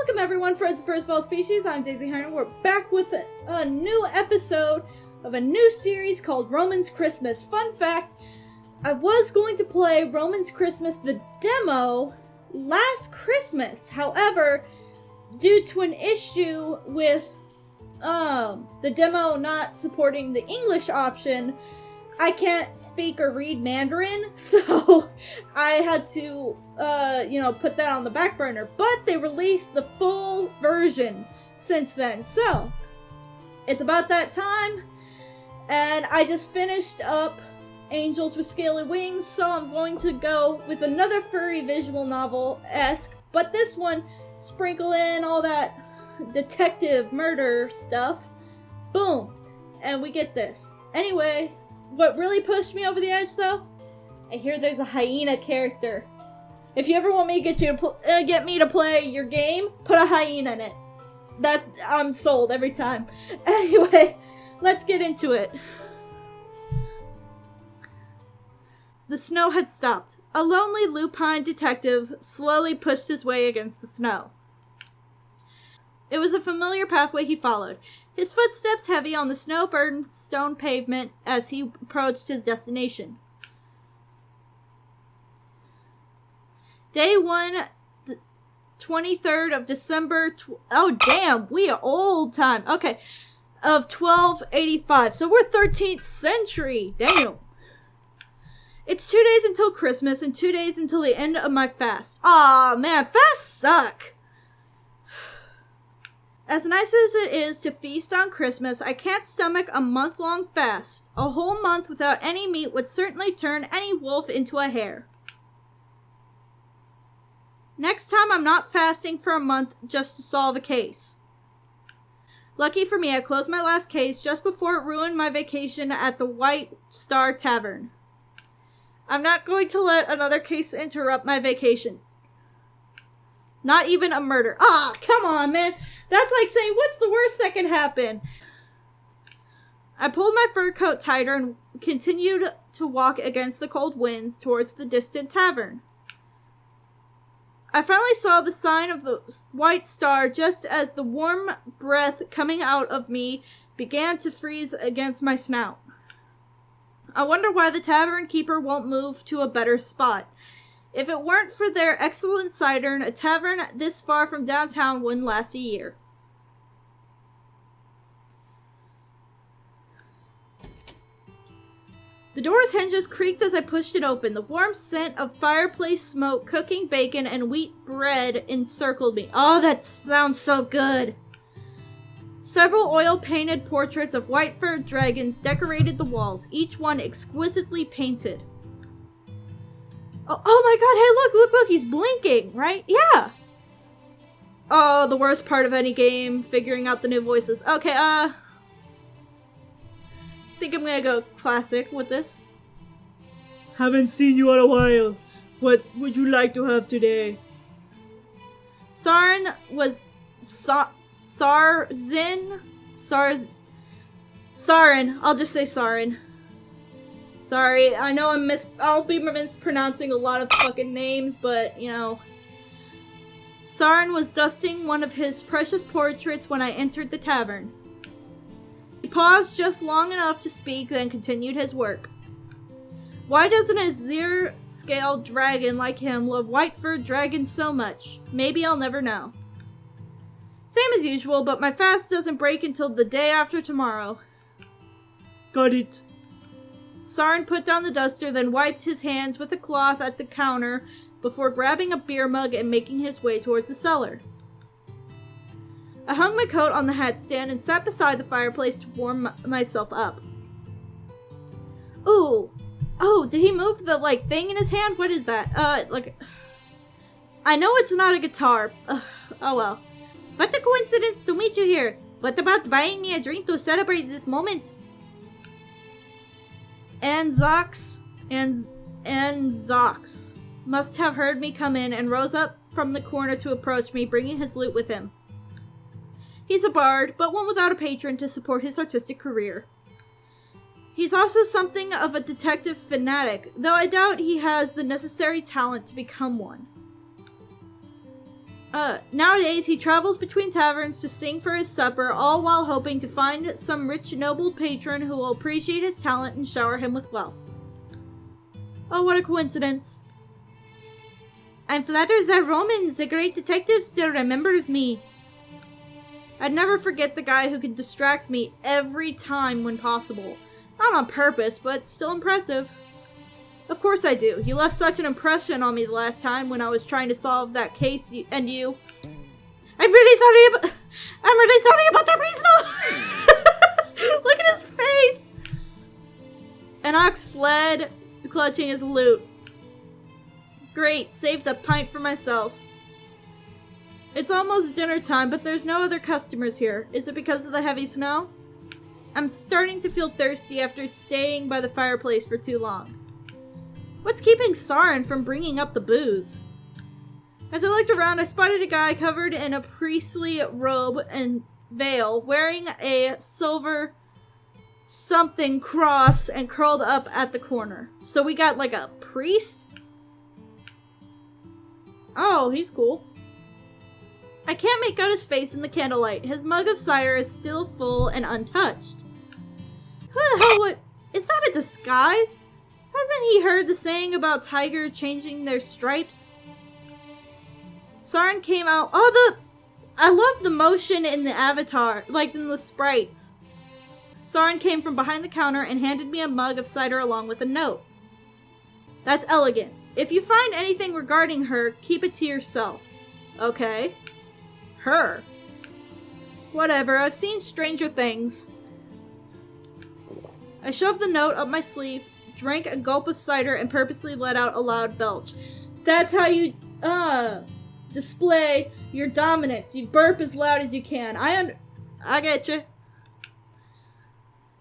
Welcome everyone, friends of First of All Species. I'm Daisy Hearn. We're back with a new episode of a new series called Roman's Christmas. Fun fact, I was going to play Roman's Christmas, the demo, last Christmas. However, due to an issue with the demo not supporting the English option, I can't speak or read Mandarin, so I had to, put that on the back burner. But they released the full version since then, so it's about that time. And I just finished up Angels with Scaly Wings, so I'm going to go with another furry visual novel-esque, but this one sprinkle in all that detective murder stuff. Boom! And we get this. Anyway, what really pushed me over the edge, though? I hear there's a hyena character. If you ever want me to get me to play your game, put a hyena in it. That I'm sold every time. Anyway, let's get into it. The snow had stopped. A lonely lupine detective slowly pushed his way against the snow. It was a familiar pathway he followed, his footsteps heavy on the snow-burdened stone pavement as he approached his destination. Day 1, 23rd of December, oh damn, we are old time, okay, of 1285, so we're 13th century, damn. It's 2 days until Christmas and 2 days until the end of my fast. Aw, man, fasts suck. As nice as it is to feast on Christmas, I can't stomach a month-long fast. A whole month without any meat would certainly turn any wolf into a hare. Next time I'm not fasting for a month just to solve a case. Lucky for me, I closed my last case just before it ruined my vacation at the White Star Tavern. I'm not going to let another case interrupt my vacation. Not even a murder. Ah, come on, man. That's like saying, what's the worst that can happen? I pulled my fur coat tighter and continued to walk against the cold winds towards the distant tavern. I finally saw the sign of the White Star just as the warm breath coming out of me began to freeze against my snout. I wonder why the tavern keeper won't move to a better spot. If it weren't for their excellent cider, a tavern this far from downtown wouldn't last a year. The door's hinges creaked as I pushed it open. The warm scent of fireplace smoke, cooking bacon, and wheat bread encircled me. Oh, that sounds so good! Several oil-painted portraits of white-furred dragons decorated the walls, each one exquisitely painted. Oh my god, hey look, he's blinking, right? Yeah! Oh, the worst part of any game, figuring out the new voices. Okay, I think I'm gonna go classic with this. Haven't seen you in a while. What would you like to have today? Sarin was... Sarin, I'll just say Sarin. Sorry, I know I'll be mispronouncing a lot of fucking names, but, you know. Sarin was dusting one of his precious portraits when I entered the tavern. He paused just long enough to speak, then continued his work. Why doesn't a zero-scale dragon like him love white-furred dragons so much? Maybe I'll never know. Same as usual, but my fast doesn't break until the day after tomorrow. Got it. Sarin put down the duster, then wiped his hands with a cloth at the counter before grabbing a beer mug and making his way towards the cellar. I hung my coat on the hat stand and sat beside the fireplace to warm myself up. Ooh. Oh, did he move the, thing in his hand? What is that? I know it's not a guitar. Oh well. What a coincidence to meet you here. What about buying me a drink to celebrate this moment? And Zox must have heard me come in and rose up from the corner to approach me, bringing his lute with him. He's a bard, but one without a patron to support his artistic career. He's also something of a detective fanatic, though I doubt he has the necessary talent to become one. Nowadays, he travels between taverns to sing for his supper, all while hoping to find some rich noble patron who will appreciate his talent and shower him with wealth. Oh, what a coincidence. I'm flattered that Roman, the great detective, still remembers me. I'd never forget the guy who could distract me every time when possible. Not on purpose, but still impressive. Of course I do. You left such an impression on me the last time when I was trying to solve that case and you... I'm really sorry about that, please no! Look at his face! An ox fled, clutching his loot. Great, saved a pint for myself. It's almost dinner time, but there's no other customers here. Is it because of the heavy snow? I'm starting to feel thirsty after staying by the fireplace for too long. What's keeping Sarin from bringing up the booze? As I looked around, I spotted a guy covered in a priestly robe and veil, wearing a silver something cross and curled up at the corner. So we got like a priest? Oh, he's cool. I can't make out his face in the candlelight. His mug of cider is still full and untouched. Who the hell would... Is that a disguise? Hasn't he heard the saying about tiger changing their stripes? Sarin came out... Oh, I love the motion in the avatar, like in the sprites. Sarin came from behind the counter and handed me a mug of cider along with a note. That's elegant. If you find anything regarding her, keep it to yourself. Okay. Her. Whatever, I've seen stranger things. I shoved the note up my sleeve, drank a gulp of cider, and purposely let out a loud belch. That's how you, display your dominance. You burp as loud as you can. I get you.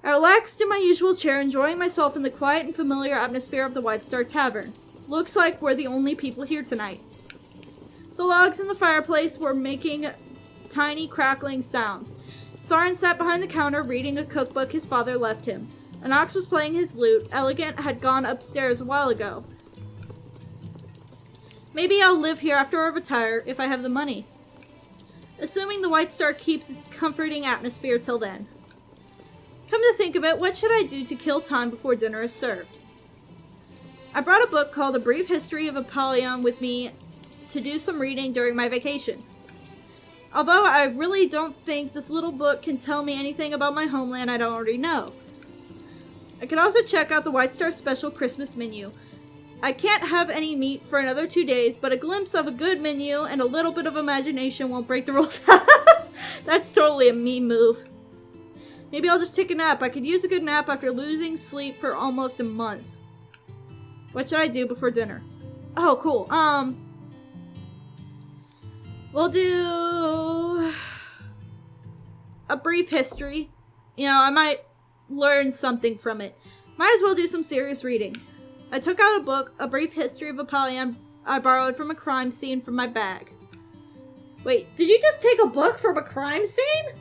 I relaxed in my usual chair, enjoying myself in the quiet and familiar atmosphere of the White Star Tavern. Looks like we're the only people here tonight. The logs in the fireplace were making tiny crackling sounds. Sarin sat behind the counter reading a cookbook his father left him. An ox was playing his lute. Elegant had gone upstairs a while ago. Maybe I'll live here after I retire if I have the money. Assuming the White Star keeps its comforting atmosphere till then. Come to think of it, what should I do to kill time before dinner is served? I brought a book called A Brief History of Apollyon with me to do some reading during my vacation. Although I really don't think this little book can tell me anything about my homeland I don't already know. I could also check out the White Star special Christmas menu. I can't have any meat for another 2 days, but a glimpse of a good menu and a little bit of imagination won't break the rules. That's totally a me move. Maybe I'll just take a nap. I could use a good nap after losing sleep for almost a month. What should I do before dinner? Oh, cool. We'll do a brief history. You know, I might learn something from it. Might as well do some serious reading. I took out a book, A Brief History of Apollyon, I borrowed from a crime scene from my bag. Wait, did you just take a book from a crime scene?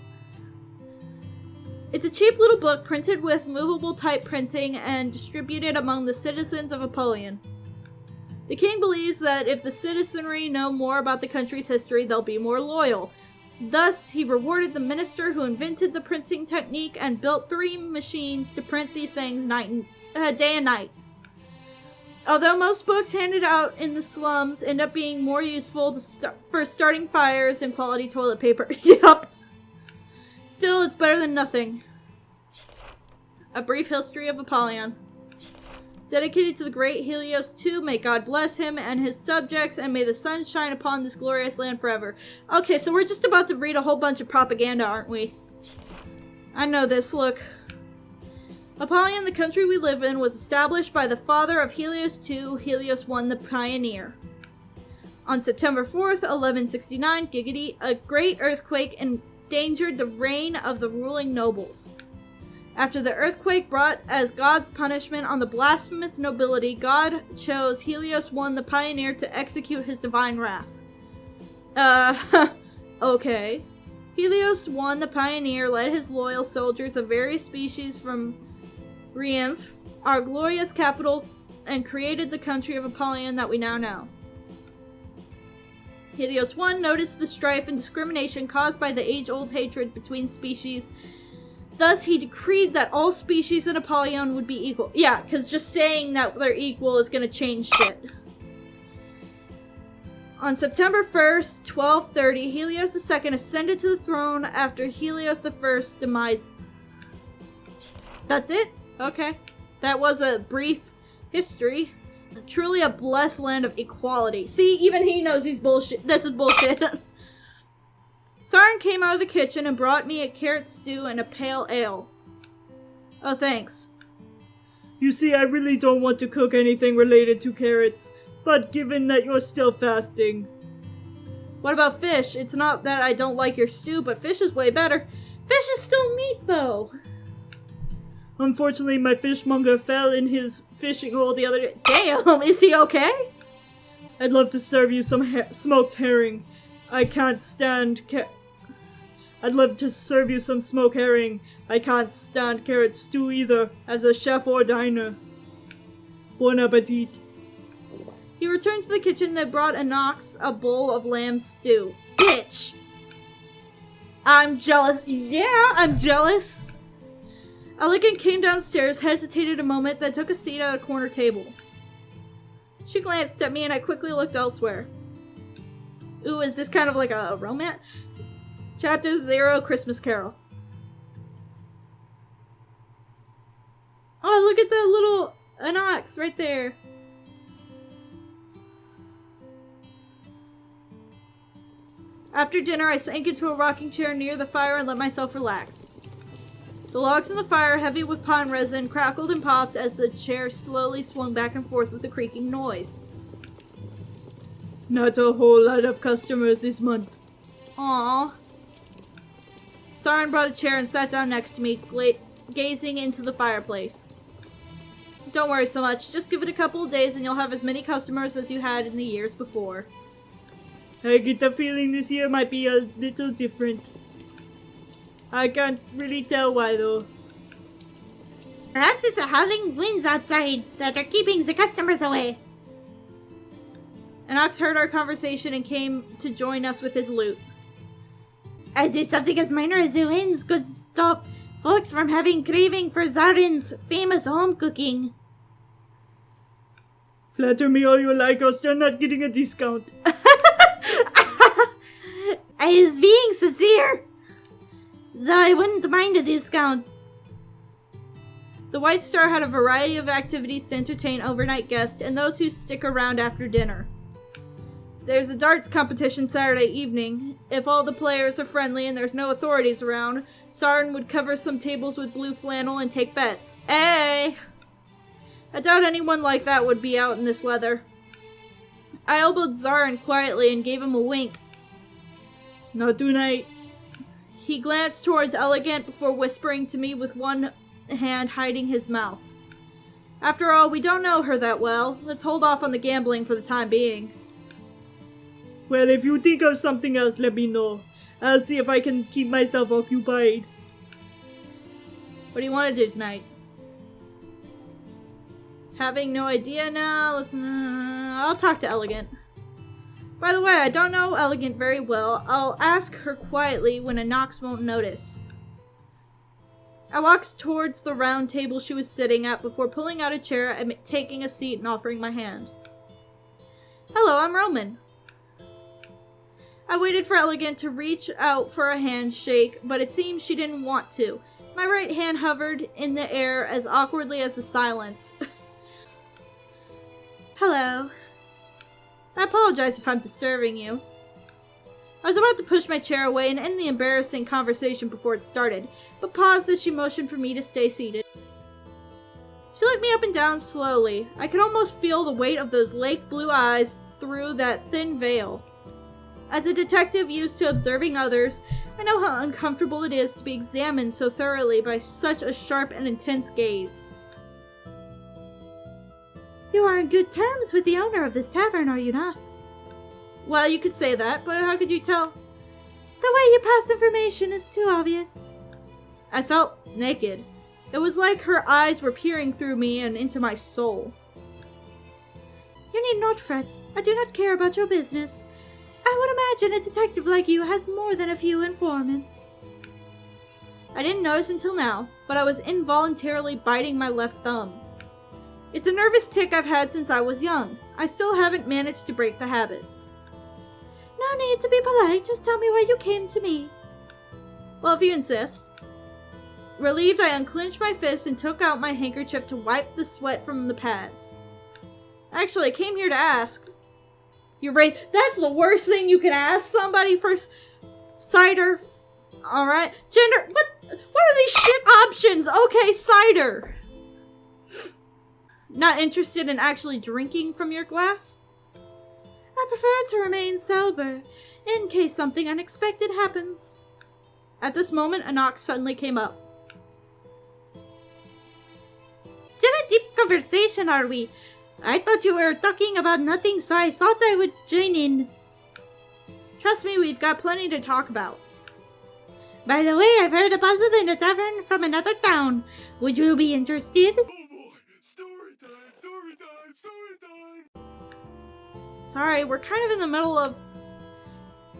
It's a cheap little book printed with movable type printing and distributed among the citizens of Apollyon. The king believes that if the citizenry know more about the country's history, they'll be more loyal. Thus, he rewarded the minister who invented the printing technique and built 3 machines to print these things day and night. Although most books handed out in the slums end up being more useful for starting fires and quality toilet paper. Yup. Still, it's better than nothing. A Brief History of Apollyon. Dedicated to the great Helios II, may God bless him and his subjects, and may the sun shine upon this glorious land forever. Okay, so we're just about to read a whole bunch of propaganda, aren't we? I know this, look. Apollyon, the country we live in, was established by the father of Helios II, Helios I the Pioneer. On September 4th, 1169, giggity, a great earthquake endangered the reign of the ruling nobles. After the earthquake brought as God's punishment on the blasphemous nobility, God chose Helios I the Pioneer to execute his divine wrath. Okay. Helios I the Pioneer led his loyal soldiers of various species from Rheimph, our glorious capital, and created the country of Apollyon that we now know. Helios 1 noticed the strife and discrimination caused by the age-old hatred between species. Thus, he decreed that all species in Apollyon would be equal. Yeah, because just saying that they're equal is going to change shit. On September 1st, 1230, Helios II ascended to the throne after Helios I's demise. That's it? Okay. That was a brief history. Truly a blessed land of equality. See, even he knows he's bullshit. This is bullshit. Sarin came out of the kitchen and brought me a carrot stew and a pale ale. Oh, thanks. You see, I really don't want to cook anything related to carrots, but given that you're still fasting... What about fish? It's not that I don't like your stew, but fish is way better. Fish is still meat, though. Unfortunately, my fishmonger fell in his fishing hole the other day. Damn, is he okay? I'd love to serve you some smoked herring. I can't stand I'd love to serve you some smoked herring. I can't stand carrot stew either, as a chef or diner. Bon appetit. He returned to the kitchen and brought Anox a bowl of lamb stew. Bitch! I'm jealous. Yeah, I'm jealous. Elegant came downstairs, hesitated a moment, then took a seat at a corner table. She glanced at me and I quickly looked elsewhere. Ooh, is this kind of like a romance? Chapter 0, Christmas Carol. Oh, look at the little Anox right there. After dinner, I sank into a rocking chair near the fire and let myself relax. The logs in the fire, heavy with pine resin, crackled and popped as the chair slowly swung back and forth with a creaking noise. Not a whole lot of customers this month. Aww. Sarin brought a chair and sat down next to me, gazing into the fireplace. Don't worry so much. Just give it a couple of days and you'll have as many customers as you had in the years before. I get the feeling this year might be a little different. I can't really tell why, though. Perhaps it's the howling winds outside that are keeping the customers away. Anox heard our conversation and came to join us with his loot. As if something as minor as the winds could stop folks from having craving for Zarin's famous home cooking. Flatter me all you like, or still not getting a discount. I was being sincere. Though I wouldn't mind a discount. The White Star had a variety of activities to entertain overnight guests and those who stick around after dinner. There's a darts competition Saturday evening. If all the players are friendly and there's no authorities around, Sarin would cover some tables with blue flannel and take bets. Hey! I doubt anyone like that would be out in this weather. I elbowed Zarin quietly and gave him a wink. Not tonight. He glanced towards Elegant before whispering to me with one hand hiding his mouth. After all, we don't know her that well. Let's hold off on the gambling for the time being. Well, if you think of something else, let me know. I'll see if I can keep myself occupied. What do you want to do tonight? Having no idea now. I'll talk to Elegant. By the way, I don't know Elegant very well. I'll ask her quietly when Anox won't notice. I walked towards the round table she was sitting at before pulling out a chair and taking a seat and offering my hand. Hello, I'm Roman. I waited for Elegant to reach out for a handshake, but it seemed she didn't want to. My right hand hovered in the air as awkwardly as the silence. Hello. I apologize if I'm disturbing you. I was about to push my chair away and end the embarrassing conversation before it started, but paused as she motioned for me to stay seated. She looked me up and down slowly. I could almost feel the weight of those lake blue eyes through that thin veil. As a detective used to observing others, I know how uncomfortable it is to be examined so thoroughly by such a sharp and intense gaze. You are on good terms with the owner of this tavern, are you not? Well, you could say that, but how could you tell? The way you pass information is too obvious. I felt naked. It was like her eyes were peering through me and into my soul. You need not fret. I do not care about your business. I would imagine a detective like you has more than a few informants. I didn't notice until now, but I was involuntarily biting my left thumb. It's a nervous tic I've had since I was young. I still haven't managed to break the habit. No need to be polite, just tell me why you came to me. Well, if you insist. Relieved, I unclenched my fist and took out my handkerchief to wipe the sweat from the pads. Actually, I came here to ask. You're right. That's the worst thing you can ask somebody for cider. Alright. Gender. What are these shit options? Okay, cider. Not interested in actually drinking from your glass? I prefer to remain sober, in case something unexpected happens. At this moment, a knock suddenly came up. Still a deep conversation, are we? I thought you were talking about nothing, so I thought I would join in. Trust me, we've got plenty to talk about. By the way, I've heard a puzzle in a tavern from another town. Would you be interested? Oh boy! Story time! Story time! Story time! Sorry, we're kind of in the middle of...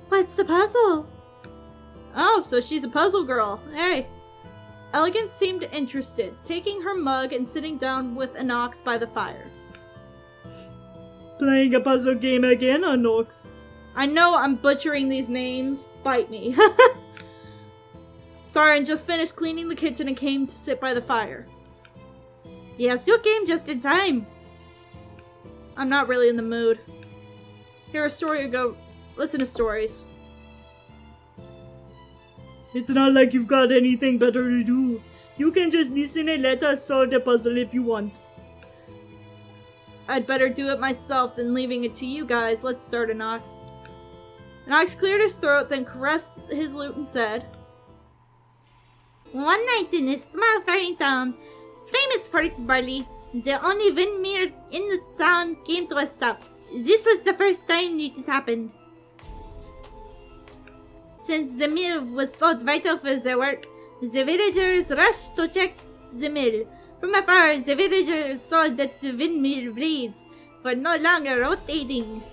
What's the puzzle? Oh, so she's a puzzle girl. Hey. Elegance seemed interested, taking her mug and sitting down with Anox by the fire. Playing a puzzle game again, Anox? I know I'm butchering these names. Bite me. Sorry, I just finished cleaning the kitchen and came to sit by the fire. Yes, you came just in time. I'm not really in the mood. Hear a story or go listen to stories. It's not like you've got anything better to do. You can just listen and let us solve the puzzle if you want. I'd better do it myself than leaving it to you guys. Let's start, Anox. Anox cleared his throat, then caressed his lute and said, One night in a small fairy town, famous for its barley, the only windmill in the town came to a stop. This was the first time it has happened. Since the mill was thought vital for their work, the villagers rushed to check the mill. From afar, the villagers saw that the windmill blades were no longer rotating.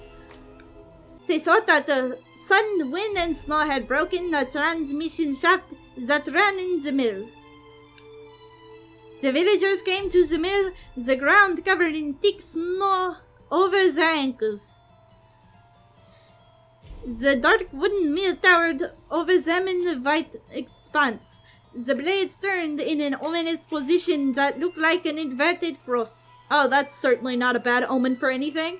They thought that the sun, wind, and snow had broken the transmission shaft that ran in the mill. The villagers came to the mill, the ground covered in thick snow over their ankles. The dark wooden mill towered over them in the white expanse. The blades turned in an ominous position that looked like an inverted cross. Oh, that's certainly not a bad omen for anything.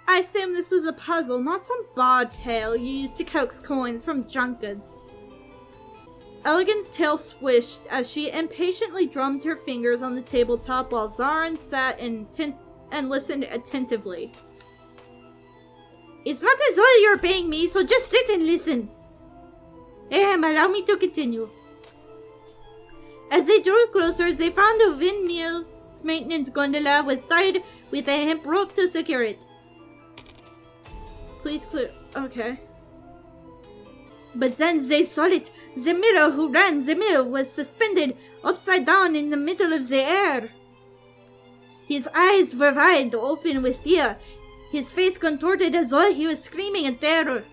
I assume this was a puzzle, not some bobtail you used to coax coins from drunkards. Elegant's tail swished as she impatiently drummed her fingers on the tabletop while Zarin sat and listened attentively. It's not as though you're paying me, so just sit and listen. Allow me to continue. As they drew closer, they found a windmill's maintenance gondola was tied with a hemp rope to secure it. Please clear. Okay. But then they saw it. The miller who ran the mill was suspended upside down in the middle of the air. His eyes were wide open with fear. His face contorted as though he was screaming in terror.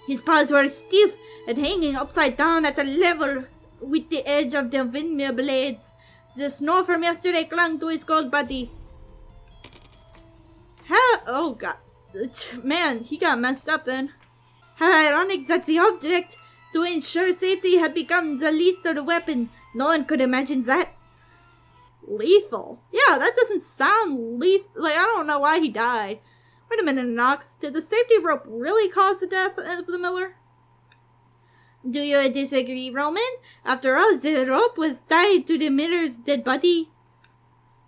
His paws were stiff and hanging upside down at a level with the edge of the windmill blades. The snow from yesterday clung to his cold body. Oh god. Man, he got messed up then. How ironic that the object to ensure safety had become the lethal weapon. No one could imagine that. Lethal? Yeah, that doesn't sound lethal. Like, I don't know why he died. Wait a minute, Knox. Did the safety rope really cause the death of the miller? Do you disagree, Roman? After all, the rope was tied to the miller's dead body.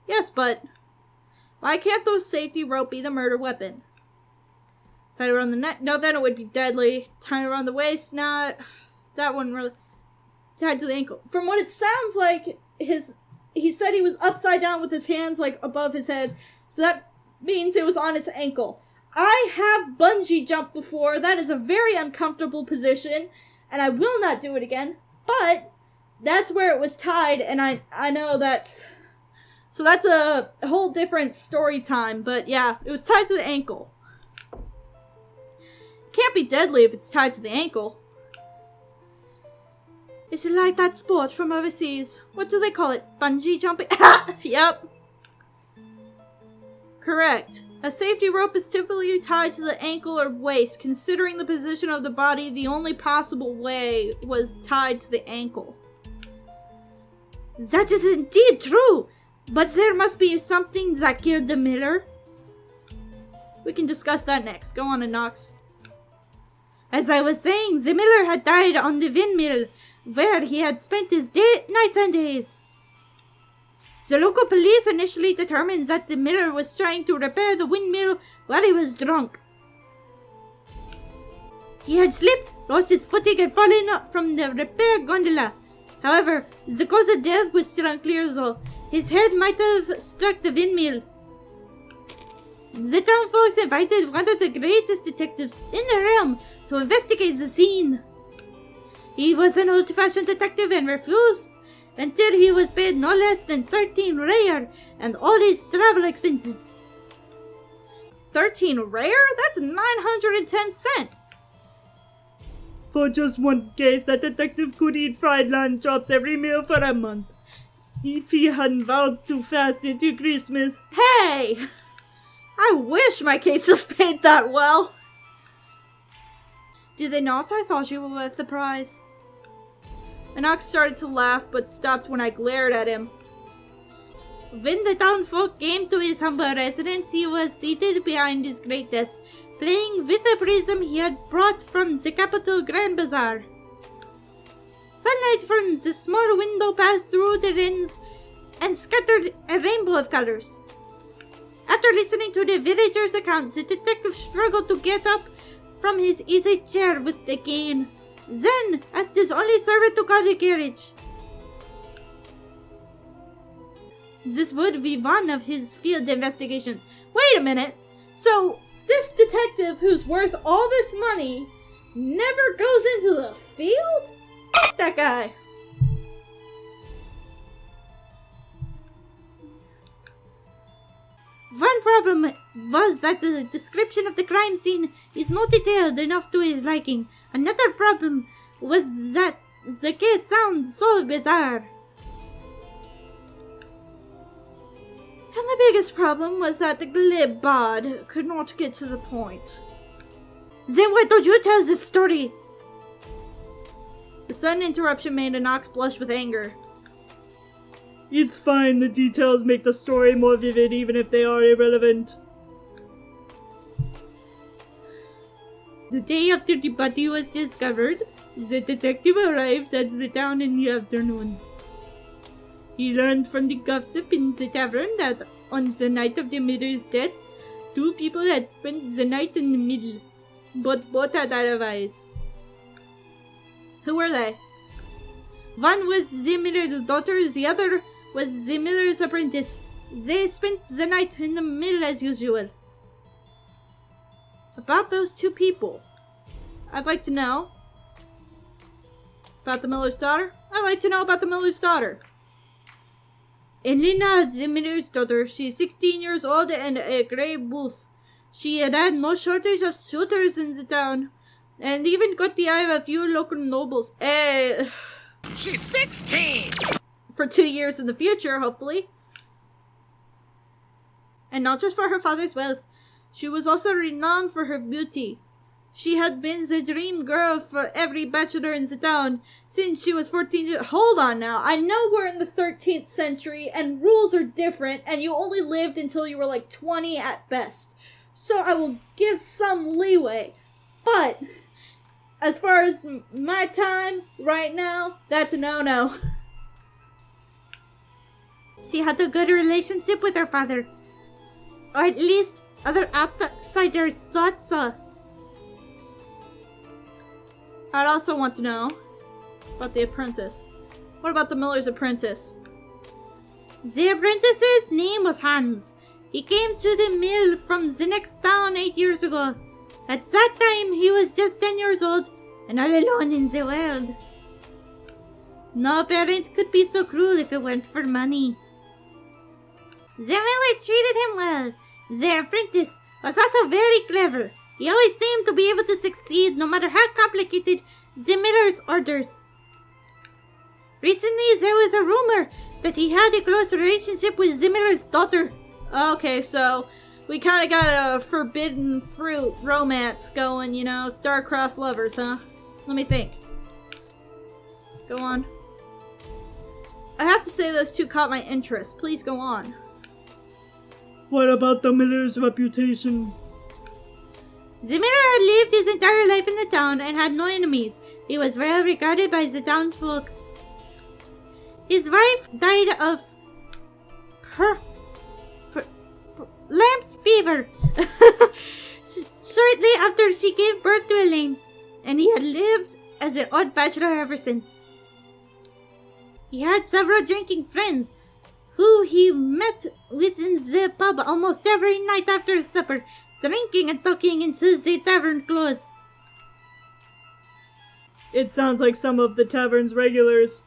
Yes, but why can't the safety rope be the murder weapon? Tied around the neck? No, then it would be deadly. Tied around the waist? Not. That one really. Tied to the ankle. From what it sounds like, he said he was upside down with his hands like above his head. So that means it was on his ankle. I have bungee jumped before. That is a very uncomfortable position. And I will not do it again. But that's where it was tied. And I know that's. So that's a whole different story time. But yeah, it was tied to the ankle. can't be deadly if it's tied to the ankle. Is it like that sport from overseas? What do they call it? Bungee jumping? Yep. Correct. A safety rope is typically tied to the ankle or waist. Considering the position of the body, the only possible way was tied to the ankle. That is indeed true, but there must be something that killed the miller. We can discuss that next. Go on, Knox. As I was saying, the miller had died on the windmill, where he had spent his nights and days. The local police initially determined that the miller was trying to repair the windmill while he was drunk. He had slipped, lost his footing, and fallen up from the repair gondola. However, the cause of death was still unclear, though his head might have struck the windmill. The town folks invited one of the greatest detectives in the realm to investigate the scene. He was an old-fashioned detective and refused until he was paid no less than 13 rare and all his travel expenses. 13 rare? That's 910 cents. For just one case, that detective could eat fried lamb chops every meal for a month. If he hadn't vowed to fast into Christmas. Hey! I wish my case was paid that well. Do they not? I thought you were worth the prize. Enoch started to laugh, but stopped when I glared at him. When the townfolk came to his humble residence, he was seated behind his great desk, playing with a prism he had brought from the capital Grand Bazaar. Sunlight from the small window passed through the lens and scattered a rainbow of colors. After listening to the villagers' accounts, the detective struggled to get up from his easy chair with a cane. Then asked his only servant to call the carriage. This would be one of his field investigations. Wait a minute. So, this detective who's worth all this money never goes into the field? Fuck that guy. One problem was that the description of the crime scene is not detailed enough to his liking. Another problem was that the case sounds so bizarre. And the biggest problem was that the glib bod could not get to the point. Then why don't you tell this story? The sudden interruption made Anox blush with anger. It's fine, the details make the story more vivid even if they are irrelevant. The day after the body was discovered, the detective arrived at the town in the afternoon. He learned from the gossip in the tavern that on the night of the miller's death, 2 people had spent the night in the middle, but both had alibis. Who were they? One was the miller's daughter, the other was the miller's apprentice. They spent the night in the mill as usual. About those 2 people, I'd like to know. About the miller's daughter? I'd like to know about the miller's daughter. Elina, the miller's daughter, she's 16 years old and a grey wolf. She had had no shortage of suitors in the town, and even got the eye of a few local nobles. She's 16! For 2 years in the future, hopefully. And not just for her father's wealth. She was also renowned for her beauty. She had been the dream girl for every bachelor in the town since she was 14. Hold on now. I know we're in the 13th century and rules are different and you only lived until you were like 20 at best. So I will give some leeway. But as far as my time right now, that's a no-no. She had a good relationship with her father. Or at least other outsiders thought so. I'd also want to know about the apprentice. What about the miller's apprentice? The apprentice's name was Hans. He came to the mill from the next town 8 years ago. At that time, he was just 10 years old and all alone in the world. No parent could be so cruel if it weren't for money. The miller treated him well. The apprentice was also very clever. He always seemed to be able to succeed no matter how complicated Zimmer's orders. Recently, there was a rumor that he had a close relationship with Zimmer's daughter. Okay, so we kind of got a forbidden fruit romance going, you know, star-crossed lovers, huh? Let me think. Go on. I have to say those two caught my interest. Please go on. What about the miller's reputation? Zimmer had lived his entire life in the town and had no enemies. He was well regarded by the townsfolk. His wife died of lamb's fever shortly after she gave birth to Elina, and he had lived as an odd bachelor ever since. He had several drinking friends who he met within the pub almost every night after supper, drinking and talking until the tavern closed. It sounds like some of the tavern's regulars.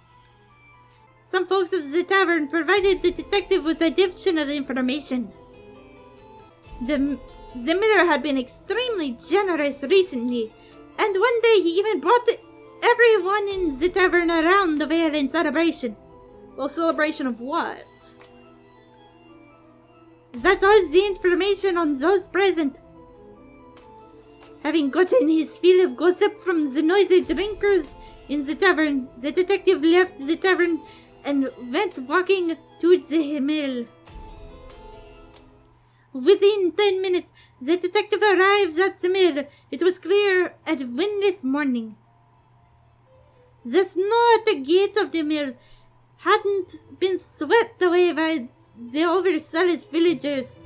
Some folks of the tavern provided the detective with additional information. The Zimmer had been extremely generous recently, and one day he even brought everyone in the tavern around the veil in celebration. Well, celebration of what? That's all the information on those present. Having gotten his fill of gossip from the noisy drinkers in the tavern, the detective left the tavern and went walking to the mill. Within 10 minutes, the detective arrives at the mill. It was clear and windless morning. The snow at the gate of the mill hadn't been swept away by the overzealous villagers.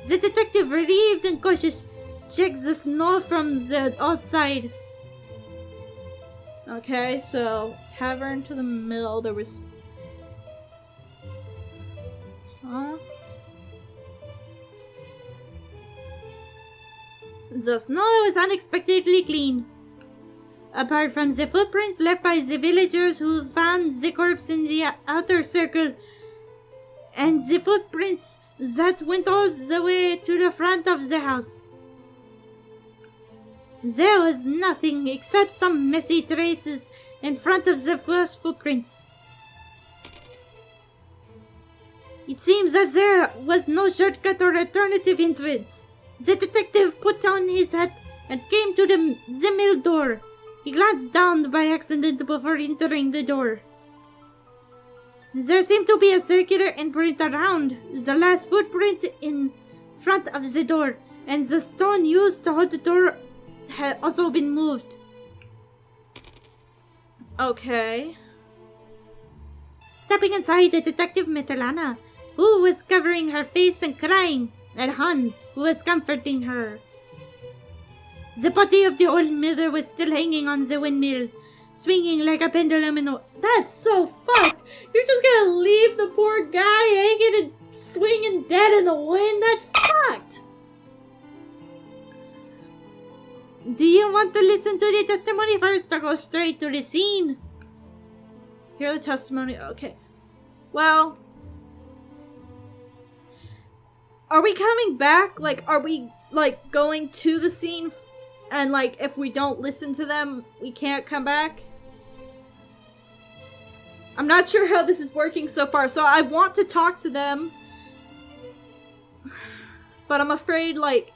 The detective, relieved and cautious, checks the snow from the outside. Okay, so tavern to the mill, there was... Huh? The snow was unexpectedly clean. Apart from the footprints left by the villagers who found the corpse in the outer circle, and the footprints that went all the way to the front of the house. There was nothing except some messy traces in front of the first footprints. It seems that there was no shortcut or alternative entrance. The detective put on his hat and came to the mill door. He glanced down by accident before entering the door. There seemed to be a circular imprint around the last footprint in front of the door, and the stone used to hold the door had also been moved. Okay. Stepping inside, the detective met Elina, who was covering her face and crying, and Hans, who was comforting her. The body of the old miller was still hanging on the windmill, swinging like a pendulum in the... That's so fucked! You're just gonna leave the poor guy hanging and swinging dead in the wind? That's fucked! Do you want to listen to the testimony first or go straight to the scene? Hear the testimony? Okay. Well... Are we coming back? Like, are we, like, going to the scene? And, like, if we don't listen to them, we can't come back? I'm not sure how this is working so far, so I want to talk to them. But I'm afraid, like,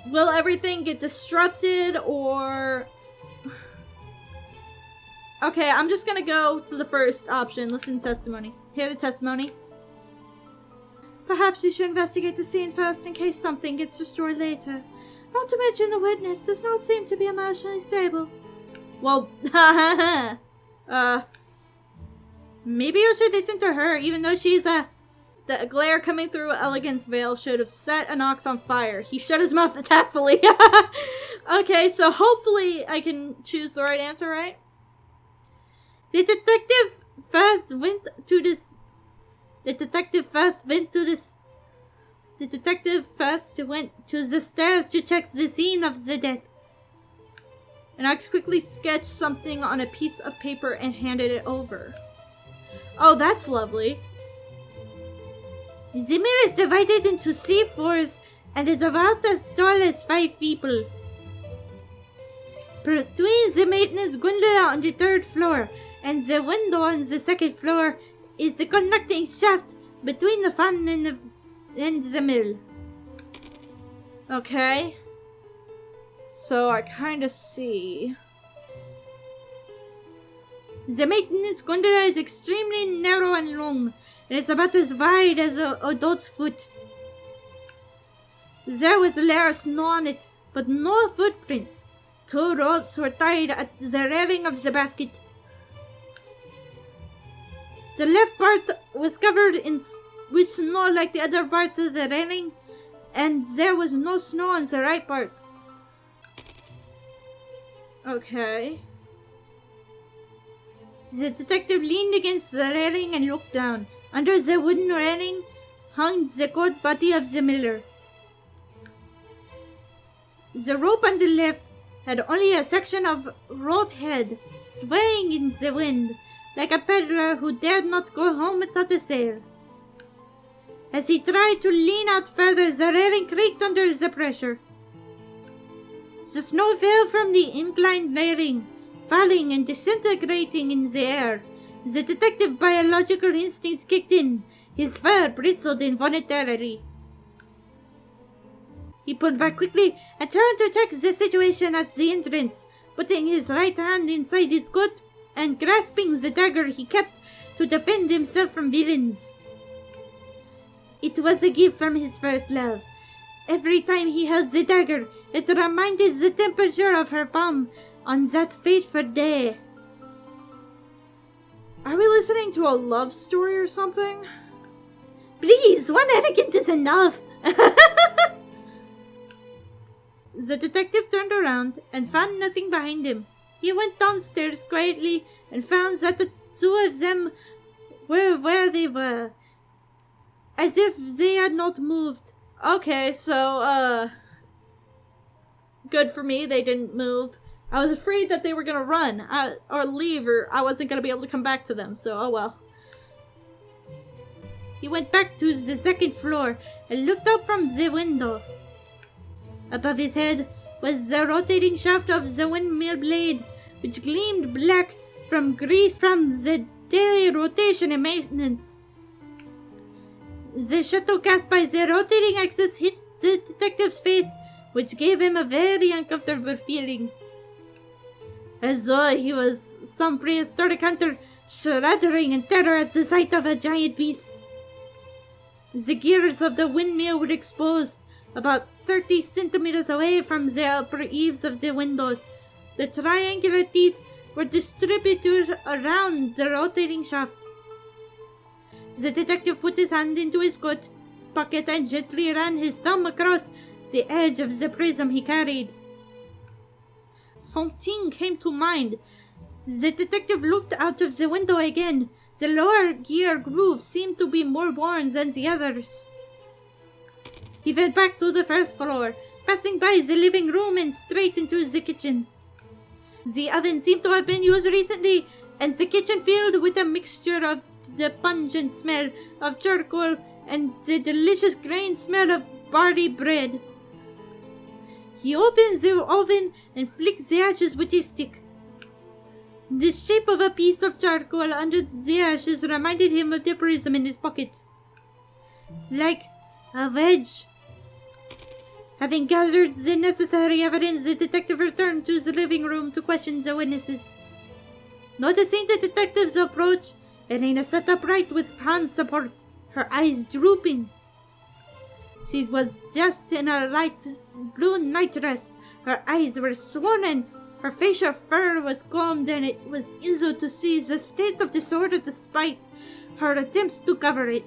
will everything get disrupted, or... Okay, I'm just gonna go to the first option, listen to testimony. Hear the testimony. Perhaps you should investigate the scene first in case something gets destroyed later. Not to mention the witness does not seem to be emotionally stable. Well, maybe you should listen to her, even though she's the glare coming through Elegant's veil should have set an ox on fire. He shut his mouth tactfully. Okay, so hopefully I can choose the right answer, right? The detective first went to the stairs to check the scene of the death. And I quickly sketched something on a piece of paper and handed it over. Oh, that's lovely. Zimmer is divided into 3 floors and is about as tall as 5 people. Between the maintenance gondola on the 3rd floor and the window on the 2nd floor is the connecting shaft between the fan and the mill. Okay. So I kind of see. The maintenance gondola is extremely narrow and long, and it's about as wide as an adult's foot. There was a layer of snow on it, but no footprints. 2 ropes were tied at the railing of the basket. The left part was covered with snow like the other parts of the railing, and there was no snow on the right part. Okay. The detective leaned against the railing and looked down. Under the wooden railing hung the cold body of the miller. The rope on the left had only a section of rope head swaying in the wind, like a peddler who dared not go home without a sail. As he tried to lean out further, the railing creaked under the pressure. The snow fell from the inclined railing, falling and disintegrating in the air. The detective's biological instincts kicked in. His fur bristled involuntarily. He pulled back quickly and turned to check the situation at the entrance, putting his right hand inside his coat and grasping the dagger he kept to defend himself from villains. It was a gift from his first love. Every time he held the dagger, it reminded the temperature of her palm on that fateful day. Are we listening to a love story or something? Please, one arrogant is enough. The detective turned around and found nothing behind him. He went downstairs quietly and found that the 2 of them were where they were, as if they had not moved. Okay, so, good for me, they didn't move. I was afraid that they were gonna run or leave, or I wasn't gonna be able to come back to them, so oh well. He went back to the 2nd floor and looked out from the window. Above his head was the rotating shaft of the windmill blade, which gleamed black from grease from the daily rotation and maintenance. The shadow cast by the rotating axis hit the detective's face, which gave him a very uncomfortable feeling, as though he was some prehistoric hunter shuddering in terror at the sight of a giant beast. The gears of the windmill were exposed, about 30 centimeters away from the upper eaves of the windows. The triangular teeth were distributed around the rotating shaft. The detective put his hand into his coat pocket and gently ran his thumb across the edge of the prism he carried. Something came to mind. The detective looked out of the window again. The lower gear groove seemed to be more worn than the others. He went back to the 1st floor, passing by the living room and straight into the kitchen. The oven seemed to have been used recently, and the kitchen filled with a mixture of the pungent smell of charcoal and the delicious grain smell of barley bread. He opened the oven and flicked the ashes with his stick. The shape of a piece of charcoal under the ashes reminded him of the prism in his pocket, like a wedge. Having gathered the necessary evidence, the detective returned to the living room to question the witnesses. Noticing the detective's approach, Elina sat upright with hand support, her eyes drooping. She was dressed in a light blue nightdress. Her eyes were swollen, her facial fur was combed, and it was easy to see the state of disorder despite her attempts to cover it.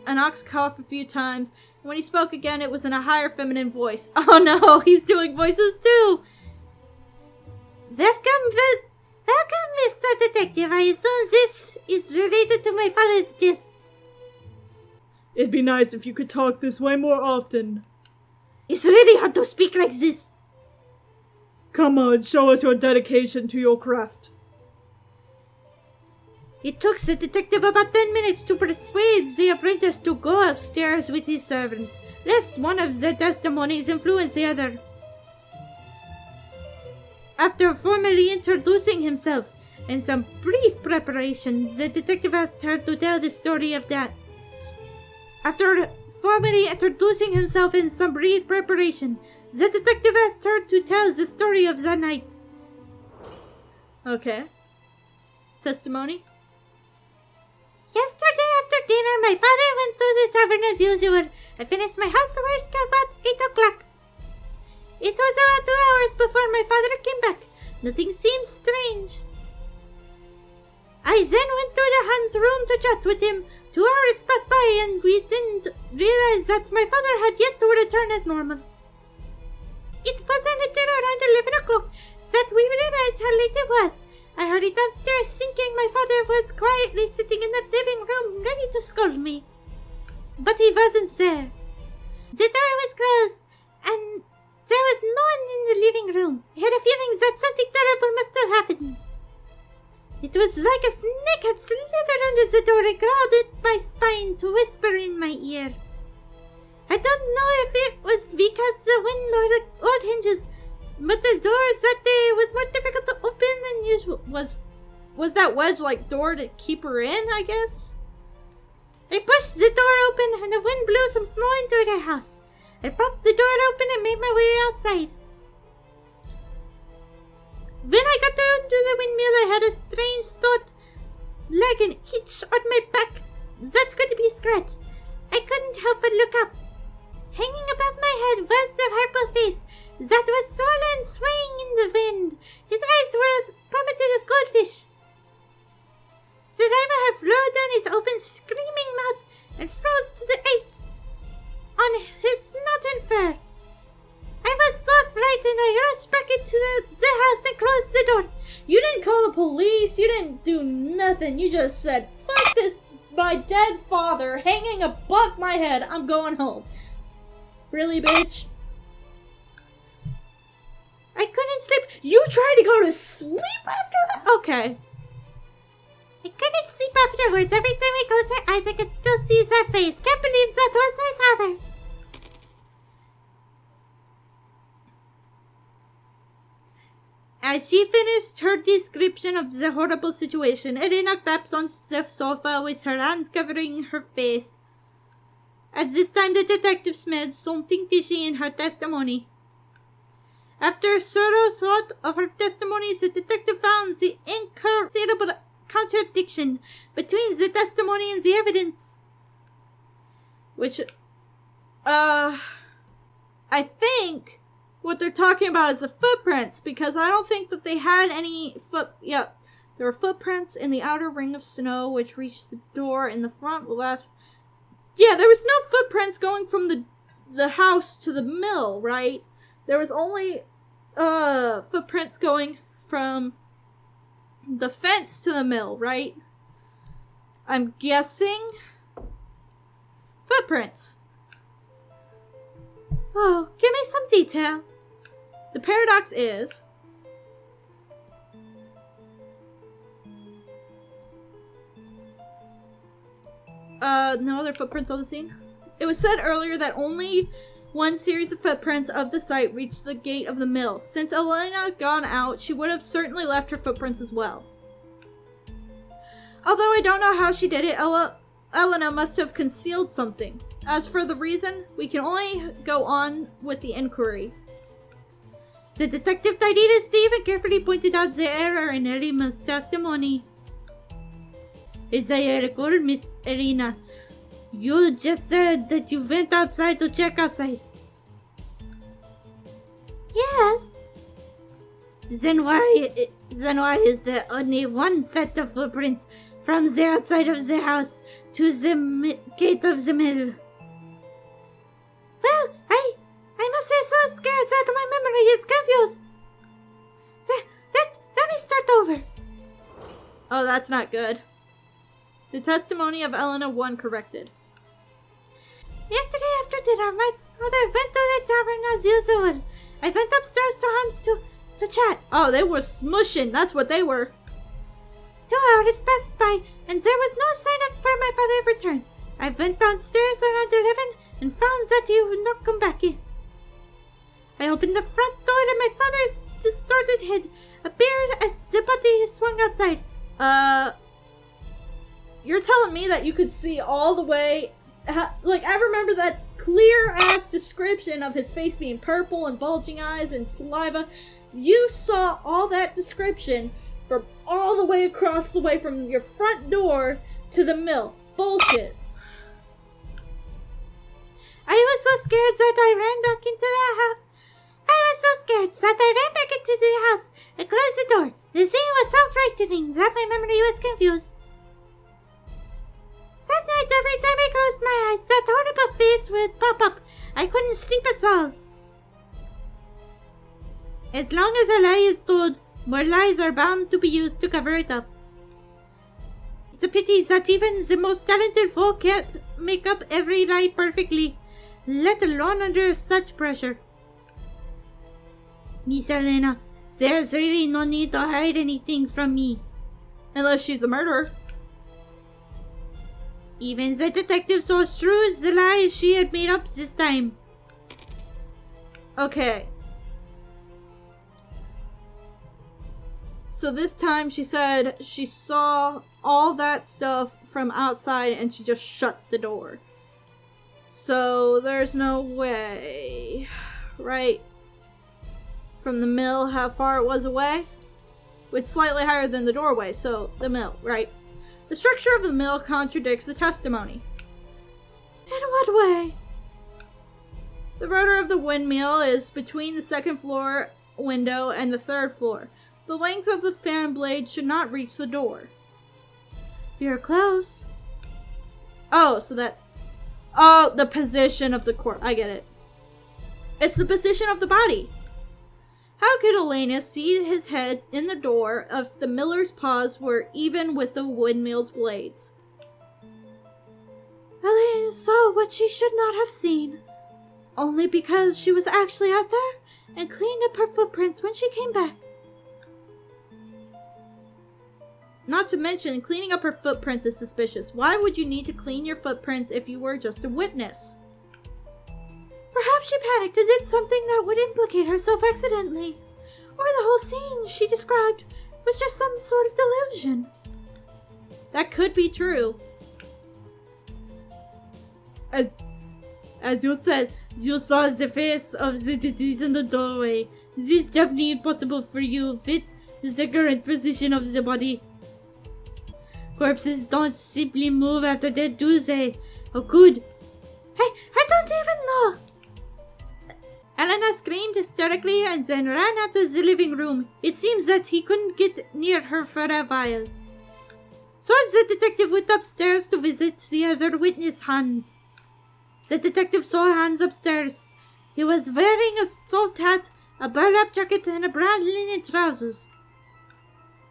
An ox coughed a few times. When he spoke again, it was in a higher feminine voice. Oh no, he's doing voices too! Welcome, Mr. Detective. I assume this is related to my father's death. It'd be nice if you could talk this way more often. It's really hard to speak like this. Come on, show us your dedication to your craft. It took the detective about 10 minutes to persuade the apprentice to go upstairs with his servant, lest one of the testimonies influence the other. After formally introducing himself and some brief preparation, the detective asked her to tell the story of that. After formally introducing himself in some brief preparation, the detective asked her to tell the story of the night. Okay. Testimony? Yesterday after dinner, my father went to the tavern as usual. I finished my half work about 8 o'clock. It was about 2 hours before my father came back. Nothing seemed strange. I then went to the Han's room to chat with him. 2 hours passed by and we didn't realize that my father had yet to return as normal. It wasn't until around 11 o'clock that we realized how late it was. I hurried downstairs thinking my father was quietly sitting in the living room ready to scold me. But he wasn't there. The door was closed and there was no one in the living room. I had a feeling that something terrible must have happened. It was like a snake had slithered under the door and crawled at my spine to whisper in my ear. I don't know if it was because the wind or the old hinges, but the doors that day was more difficult to open than usual. Was that wedge like door to keep her in, I guess? I pushed the door open and the wind blew some snow into the house. I propped the door open and made my way outside. When I got down to the windmill, I had a strange thought, like an itch on my back that could be scratched. I couldn't help but look up. Hanging above my head was the purple face that was swollen, swaying in the wind. His eyes were as prominent as goldfish. Saliva had flowed down his open, screaming mouth and froze to the ice on his snout and fur. I was so frightened I rushed back into the house and closed the door. You didn't call the police. You didn't do nothing. You just said, fuck this, my dead father hanging above my head. I'm going home. Really, bitch? I couldn't sleep. You tried to go to sleep after that? Okay. I couldn't sleep afterwards. Every time I closed my eyes, I could still see that face. Can't believe that was my father. As she finished her description of the horrible situation, Elina claps on the sofa with her hands covering her face. At this time, the detective smelled something fishy in her testimony. After thorough thought of her testimony, the detective found the inconceivable contradiction between the testimony and the evidence. Which, I think what they're talking about is the footprints, because I don't think that they had any there were footprints in the outer ring of snow which reached the door in the front last. Yeah, there was no footprints going from the house to the mill, right? There was only footprints going from the fence to the mill, right? I'm guessing footprints. Oh, give me some detail. The paradox is no other footprints on the scene. It was said earlier that only one series of footprints of the site reached the gate of the mill. Since Elina had gone out, she would have certainly left her footprints as well. Although I don't know how she did it, Elina must have concealed something. As for the reason, we can only go on with the inquiry. The detective tidied his sleeve and carefully pointed out the error in Elina's testimony. As I recall, Miss Elina, you just said that you went outside to check outside. Yes. Then why is there only one set of footprints from the outside of the house to the gate of the mill? Well, I must be so scared that my memory is confused. Let me start over. Oh, that's not good. The testimony of Elina 1 corrected. Yesterday after dinner, my father went to the tavern as usual. I went upstairs to Hans to chat. Oh, they were smushing. That's what they were. 2 hours passed by, and there was no sign of my father's return. I went downstairs around 11 and found that he would not come back in. I opened the front door and my father's distorted head going outside. You're telling me that you could see all the way... Like, I remember that clear-ass description of his face being purple and bulging eyes and saliva. You saw all that description from all the way across the way from your front door to the mill. Bullshit. I was so scared that I ran back into the house. I was so scared that I ran back into the house and closed the door. The scene was so frightening that my memory was confused. Some nights, every time I closed my eyes, that horrible face would pop up. I couldn't sleep at all. As long as a lie is told, more lies are bound to be used to cover it up. It's a pity that even the most talented folk can't make up every lie perfectly, let alone under such pressure. Miss Elena, there's really no need to hide anything from me. Unless she's the murderer. Even the detective saw through the lies she had made up this time. Okay. So this time she said she saw all that stuff from outside and she just shut the door. So there's no way, right? From the mill, how far it was away? Which slightly higher than the doorway, so the mill, right? The structure of the mill contradicts the testimony. In what way? The rotor of the windmill is between the second floor window and the third floor. The length of the fan blade should not reach the door. You're close. Oh, so that... Oh, the position of the corpse. I get it. It's the position of the body. How could Elina see his head in the door if the miller's paws were even with the windmill's blades? Elina saw what she should not have seen. Only because she was actually out there and cleaned up her footprints when she came back. Not to mention, cleaning up her footprints is suspicious. Why would you need to clean your footprints if you were just a witness? Perhaps she panicked and did something that would implicate herself accidentally. Or the whole scene she described was just some sort of delusion. That could be true. As you said, you saw the face of the disease in the doorway. This is definitely impossible for you with the current position of the body. Corpses don't simply move after death, do they? How could? I don't even know. Elena screamed hysterically and then ran out of the living room. It seems that he couldn't get near her for a while. So the detective went upstairs to visit the other witness, Hans. The detective saw Hans upstairs. He was wearing a soft hat, a burlap jacket, and a brown linen trousers.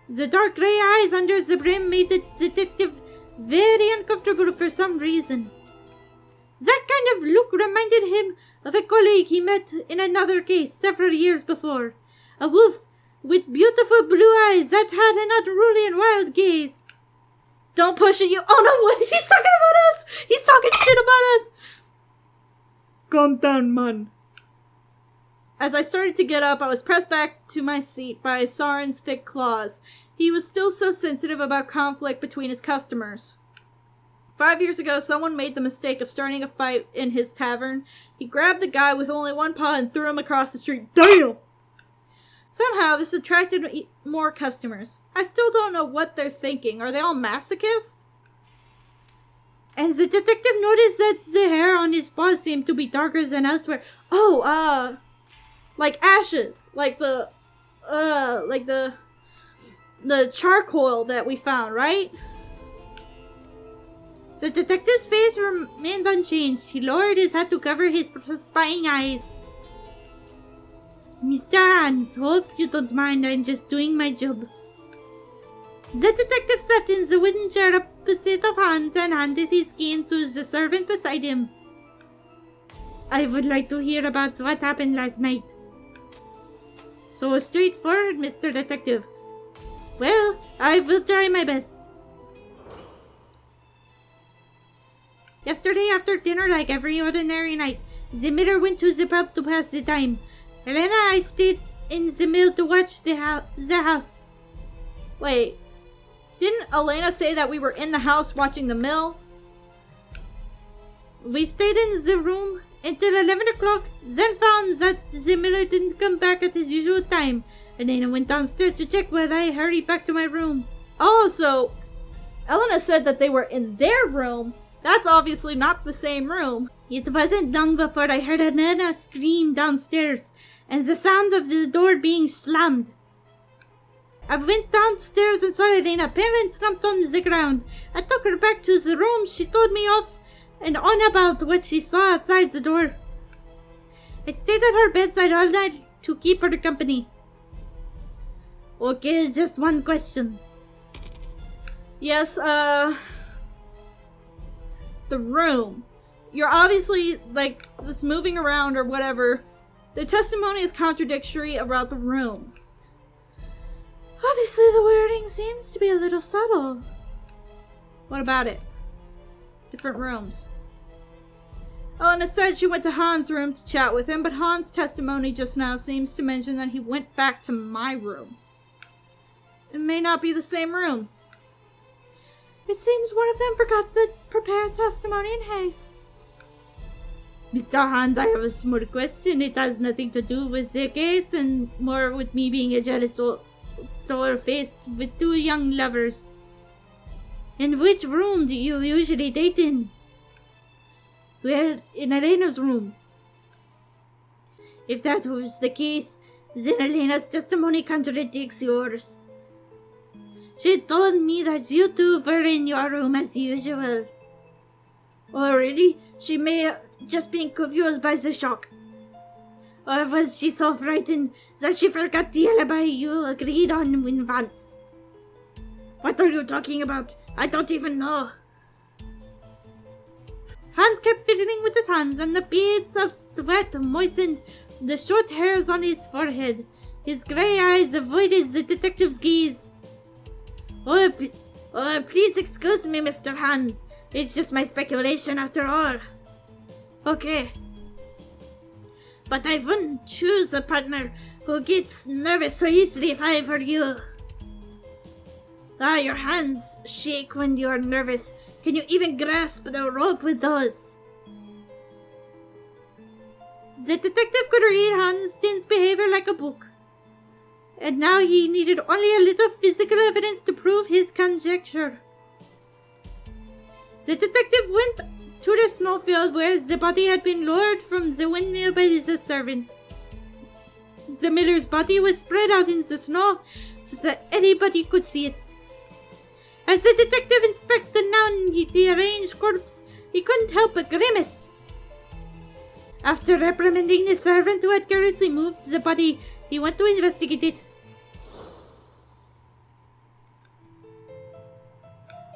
The dark grey eyes under the brim made the detective very uncomfortable for some reason. That kind of look reminded him of a colleague he met in another case several years before. A wolf with beautiful blue eyes that had an unruly and wild gaze. Don't push it, you... Oh no, what? He's talking about us! He's talking shit about us! Calm down, man. As I started to get up, I was pressed back to my seat by Saren's thick claws. He was still so sensitive about conflict between his customers. 5 years ago, someone made the mistake of starting a fight in his tavern. He grabbed the guy with only one paw and threw him across the street. Damn! Somehow, this attracted more customers. I still don't know what they're thinking. Are they all masochists? And the detective noticed that the hair on his paws seemed to be darker than elsewhere. Oh, like ashes. Like the charcoal that we found, right? The detective's face remained unchanged. He lowered his hat to cover his spying eyes. Mr. Hans, hope you don't mind. I'm just doing my job. The detective sat in the wooden chair opposite of Hans and handed his cane to the servant beside him. I would like to hear about what happened last night. So straightforward, Mr. Detective. Well, I will try my best. Yesterday after dinner, like every ordinary night, Zimmer went to the pub to pass the time. Elena and I stayed in the mill to watch the house. Wait. Didn't Elena say that we were in the house watching the mill? We stayed in the room until 11 o'clock, then found that Zimmer didn't come back at his usual time. Elena went downstairs to check while I hurried back to my room. Oh, so Elena said that they were in their room. That's obviously not the same room. It wasn't long before I heard Elena scream downstairs and the sound of the door being slammed. I went downstairs and saw Elena parent slumped on the ground. I took her back to the room. She told me off and on about what she saw outside the door. I stayed at her bedside all night to keep her company. Okay, just one question. Yes, the room. You're obviously, like, this moving around or whatever. The testimony is contradictory about the room. Obviously, the wording seems to be a little subtle. What about it? Different rooms. Elena said she went to Hans' room to chat with him, but Hans' testimony just now seems to mention that he went back to my room. It may not be the same room. It seems one of them forgot to prepare testimony in haste. Mr. Hans, I have a small question. It has nothing to do with the case and more with me being a jealous sour-faced with two young lovers. In which room do you usually date in? Well, in Elena's room. If that was the case, then Elena's testimony contradicts yours. She told me that you two were in your room as usual. Oh, really? She may have just been confused by the shock. Or was she so frightened that she forgot the alibi you agreed on in advance? What are you talking about? I don't even know. Hans kept fiddling with his hands, and the beads of sweat moistened the short hairs on his forehead. His grey eyes avoided the detective's gaze. Oh, please excuse me, Mr. Hans. It's just my speculation after all. Okay. But I wouldn't choose a partner who gets nervous so easily if I were you. Your hands shake when you're nervous. Can you even grasp the rope with those? The detective could read Hans' behavior like a book. And now he needed only a little physical evidence to prove his conjecture. The detective went to the snowfield where the body had been lowered from the windmill by the servant. The miller's body was spread out in the snow so that anybody could see it. As the detective inspected now the arranged corpse, he couldn't help but grimace. After reprimanding the servant who had carelessly moved the body, he went to investigate it.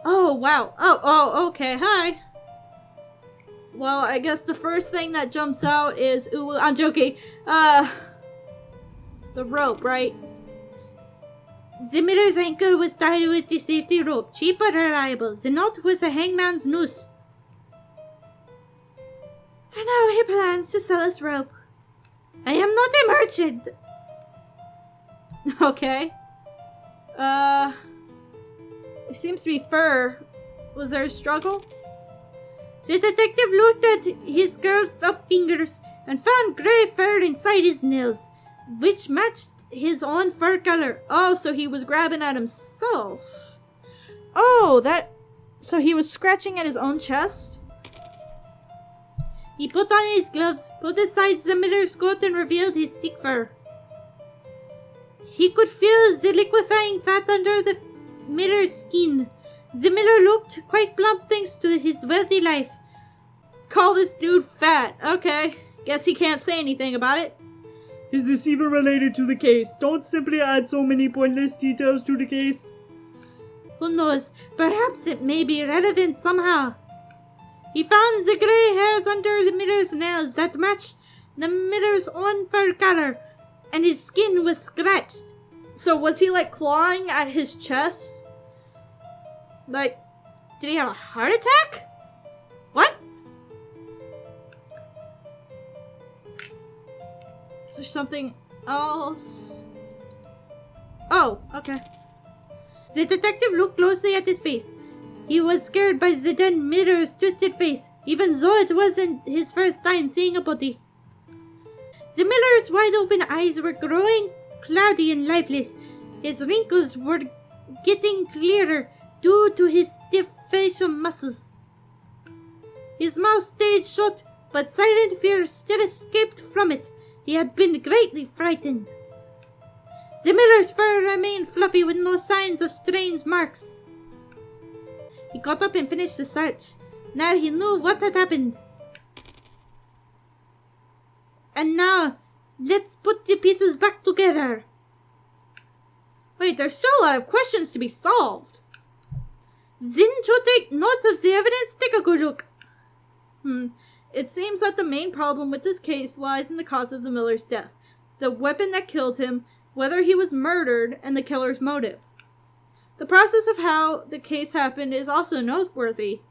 Oh, wow. Oh, okay. Hi. Well, I guess the first thing that jumps out is... Ooh, I'm joking. The rope, right? Zimmer's ankle was tied with the safety rope, cheap but reliable. The knot was a hangman's noose. And now he plans to sell us rope. I am not a merchant. Okay. It seems to be fur. Was there a struggle? The detective looked at his curved up fingers and found gray fur inside his nails, which matched his own fur color. Oh, so he was grabbing at himself. Oh, so he was scratching at his own chest? He put on his gloves, put aside the miller's coat, and revealed his thick fur. He could feel the liquefying fat under the miller's skin. The miller looked quite plump thanks to his wealthy life. Call this dude fat. Okay. Guess he can't say anything about it. Is this even related to the case? Don't simply add so many pointless details to the case. Who knows? Perhaps it may be relevant somehow. He found the gray hairs under the miller's nails that matched the miller's own fur color, and his skin was scratched. So was he like clawing at his chest? Like, did he have a heart attack? What? Is there something else? Oh, okay. The detective looked closely at his face. He was scared by the dead Miller's twisted face, even though it wasn't his first time seeing a body. The Miller's wide-open eyes were growing cloudy and lifeless. His wrinkles were getting clearer due to his stiff facial muscles. His mouth stayed shut, but silent fear still escaped from it. He had been greatly frightened. The Miller's fur remained fluffy with no signs of strange marks. He got up and finished the search. Now he knew what had happened. And now, let's put the pieces back together. Wait, there's still a lot of questions to be solved. Then to take notes of the evidence, take a good look. It seems that the main problem with this case lies in the cause of the Miller's death, the weapon that killed him, whether he was murdered, and the killer's motive. The process of how the case happened is also noteworthy.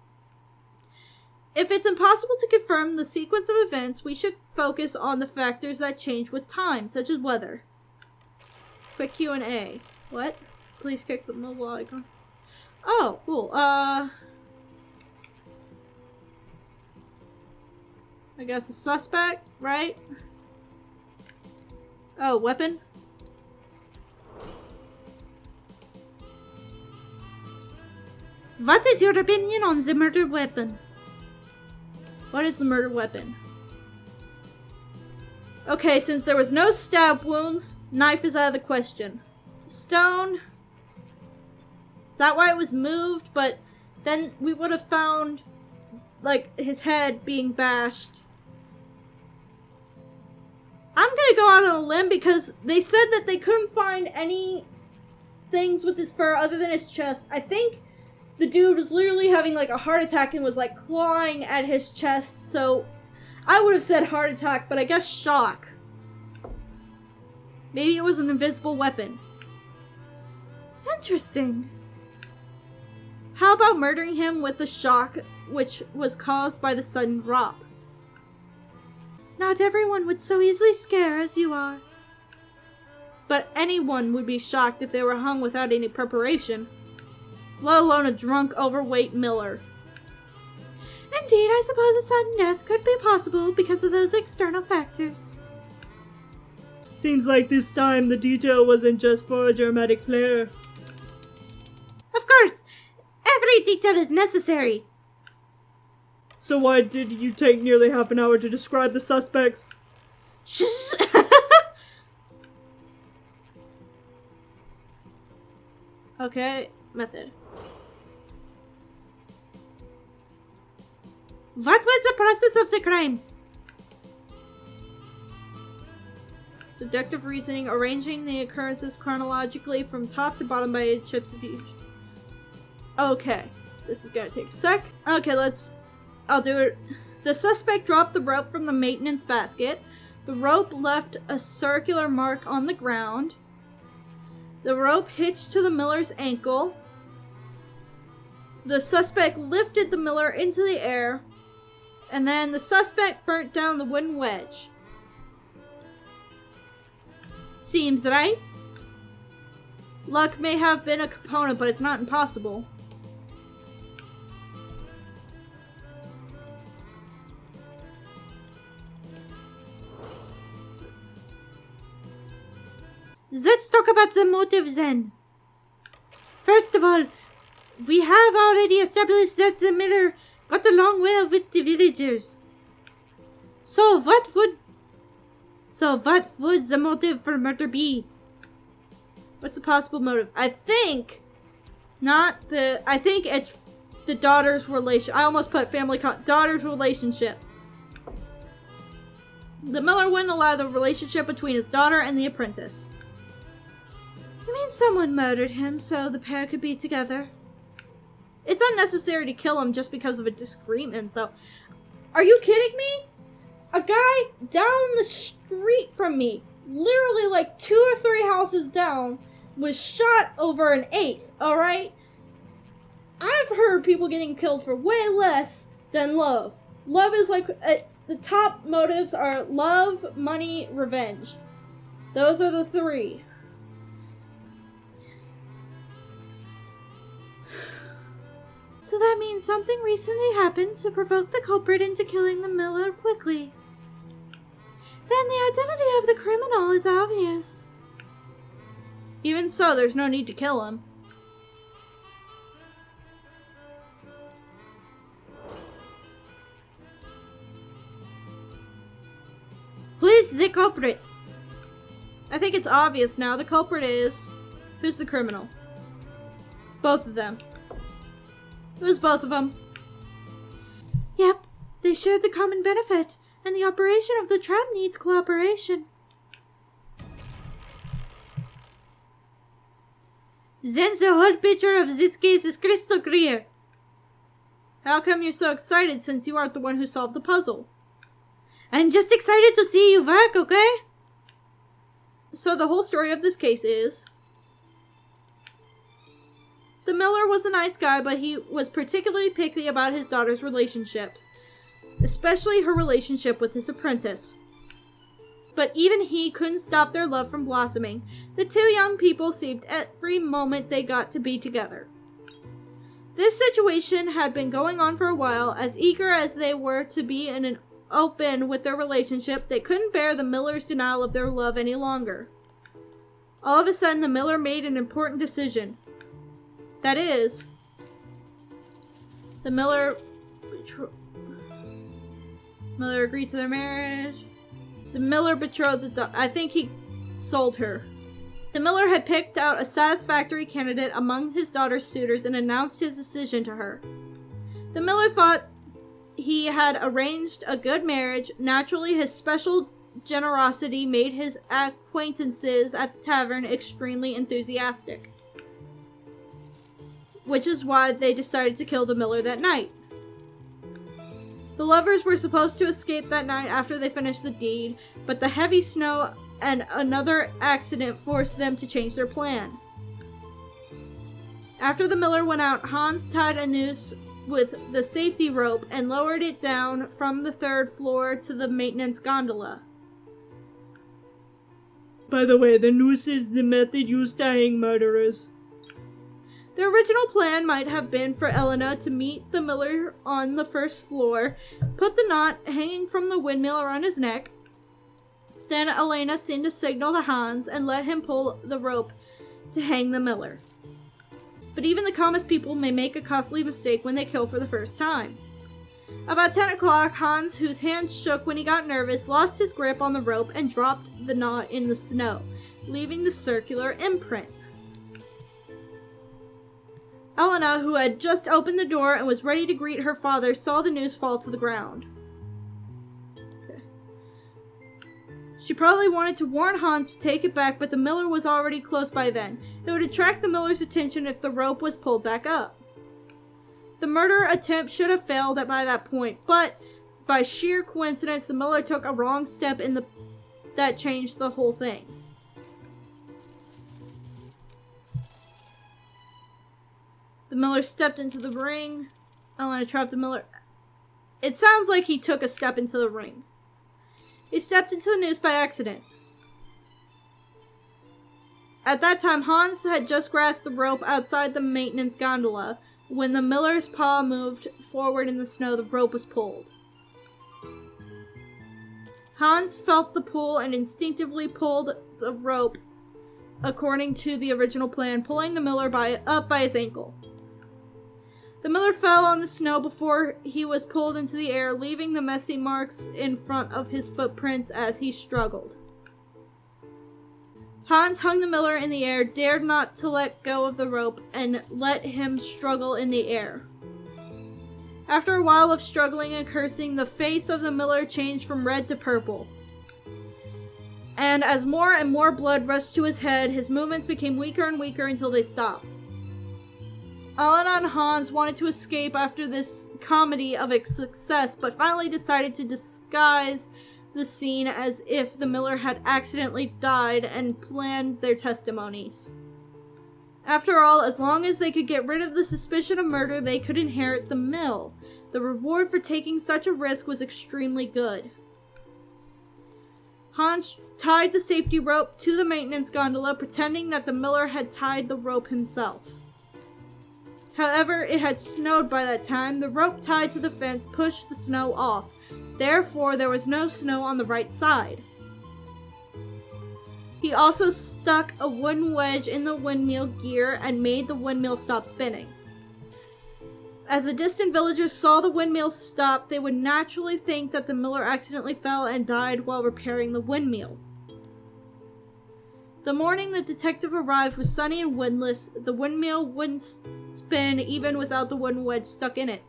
If it's impossible to confirm the sequence of events, we should focus on the factors that change with time, such as weather. Quick Q&A. What? Please click the mobile icon. Oh, cool. I guess the suspect, right? Oh, weapon? What is your opinion on the murder weapon? What is the murder weapon? Okay, since there was no stab wounds, knife is out of the question. Stone. Is that why it was moved? But then we would have found, like, his head being bashed. I'm gonna go out on a limb because they said that they couldn't find any things with his fur other than his chest. I think the dude was literally having like a heart attack and was like clawing at his chest, so I would have said heart attack, but I guess shock. Maybe it was an invisible weapon. Interesting. How about murdering him with the shock which was caused by the sudden drop? Not everyone would so easily scare as you are. But anyone would be shocked if they were hung without any preparation. Let alone a drunk, overweight Miller. Indeed, I suppose a sudden death could be possible because of those external factors. Seems like this time the detail wasn't just for a dramatic flair. Of course! Every detail is necessary! So why did you take nearly half an hour to describe the suspects? Shh! Okay, method. What was the process of the crime? Deductive reasoning, arranging the occurrences chronologically from top to bottom by chips of each. Okay, this is gonna take a sec. Okay, I'll do it. The suspect dropped the rope from the maintenance basket. The rope left a circular mark on the ground. The rope hitched to the Miller's ankle. The suspect lifted the Miller into the air. And then the suspect burnt down the wooden wedge. Seems right. Luck may have been a component, but it's not impossible. Let's talk about the motive then. First of all, we have already established that the Miller got along well with the villagers. So what would the motive for murder be? What's the possible motive? I think it's the daughter's relation. I almost put daughter's relationship. The Miller wouldn't allow the relationship between his daughter and the apprentice. You mean someone murdered him so the pair could be together? It's unnecessary to kill him just because of a disagreement, though. Are you kidding me? A guy down the street from me, literally like 2 or 3 houses down, was shot over an 8th, alright? I've heard people getting killed for way less than love. Love is like, the top motives are love, money, revenge. Those are the 3. So that means something recently happened to provoke the culprit into killing the miller quickly. Then the identity of the criminal is obvious. Even so, there's no need to kill him. Who is the culprit? I think it's obvious now. The culprit is... Who's the criminal? Both of them. It was both of them. Yep, they shared the common benefit, and the operation of the trap needs cooperation. Then the whole picture of this case is crystal clear. How come you're so excited since you aren't the one who solved the puzzle? I'm just excited to see you work, okay? So the whole story of this case is... The miller was a nice guy, but he was particularly picky about his daughter's relationships, especially her relationship with his apprentice. But even he couldn't stop their love from blossoming. The two young people saved every moment they got to be together. This situation had been going on for a while. As eager as they were to be in an open with their relationship, they couldn't bear the miller's denial of their love any longer. All of a sudden, the miller made an important decision. That is, the miller agreed to their marriage. The miller betrothed the daughter. I think he sold her. The miller had picked out a satisfactory candidate among his daughter's suitors and announced his decision to her. The miller thought he had arranged a good marriage. Naturally, his special generosity made his acquaintances at the tavern extremely enthusiastic, which is why they decided to kill the miller that night. The lovers were supposed to escape that night after they finished the deed, but the heavy snow and another accident forced them to change their plan. After the miller went out, Hans tied a noose with the safety rope and lowered it down from the third floor to the maintenance gondola. By the way, the noose is the method used to hang murderers. The original plan might have been for Elina to meet the miller on the first floor, put the knot hanging from the windmill around his neck. Then Elina sent a signal to Hans and let him pull the rope to hang the miller. But even the calmest people may make a costly mistake when they kill for the first time. About 10 o'clock, Hans, whose hands shook when he got nervous, lost his grip on the rope and dropped the knot in the snow, leaving the circular imprint. Elina, who had just opened the door and was ready to greet her father, saw the noose fall to the ground. She probably wanted to warn Hans to take it back, but the miller was already close by then. It would attract the miller's attention if the rope was pulled back up. The murder attempt should have failed by that point, but by sheer coincidence, the miller took a wrong step that changed the whole thing. The miller stepped into the ring. Elina trapped the miller. It sounds like he took a step into the ring. He stepped into the noose by accident. At that time, Hans had just grasped the rope outside the maintenance gondola. When the miller's paw moved forward in the snow, the rope was pulled. Hans felt the pull and instinctively pulled the rope according to the original plan, pulling the miller up by his ankle. The miller fell on the snow before he was pulled into the air, leaving the messy marks in front of his footprints as he struggled. Hans hung the miller in the air, dared not to let go of the rope, and let him struggle in the air. After a while of struggling and cursing, the face of the miller changed from red to purple. And as more and more blood rushed to his head, his movements became weaker and weaker until they stopped. Elina and Hans wanted to escape after this comedy of success, but finally decided to disguise the scene as if the miller had accidentally died and planned their testimonies. After all, as long as they could get rid of the suspicion of murder, they could inherit the mill. The reward for taking such a risk was extremely good. Hans tied the safety rope to the maintenance gondola, pretending that the miller had tied the rope himself. However, it had snowed by that time. The rope tied to the fence pushed the snow off. Therefore, there was no snow on the right side. He also stuck a wooden wedge in the windmill gear and made the windmill stop spinning. As the distant villagers saw the windmill stop, they would naturally think that the miller accidentally fell and died while repairing the windmill. The morning the detective arrived was sunny and windless. The windmill wouldn't spin even without the wooden wedge stuck in it.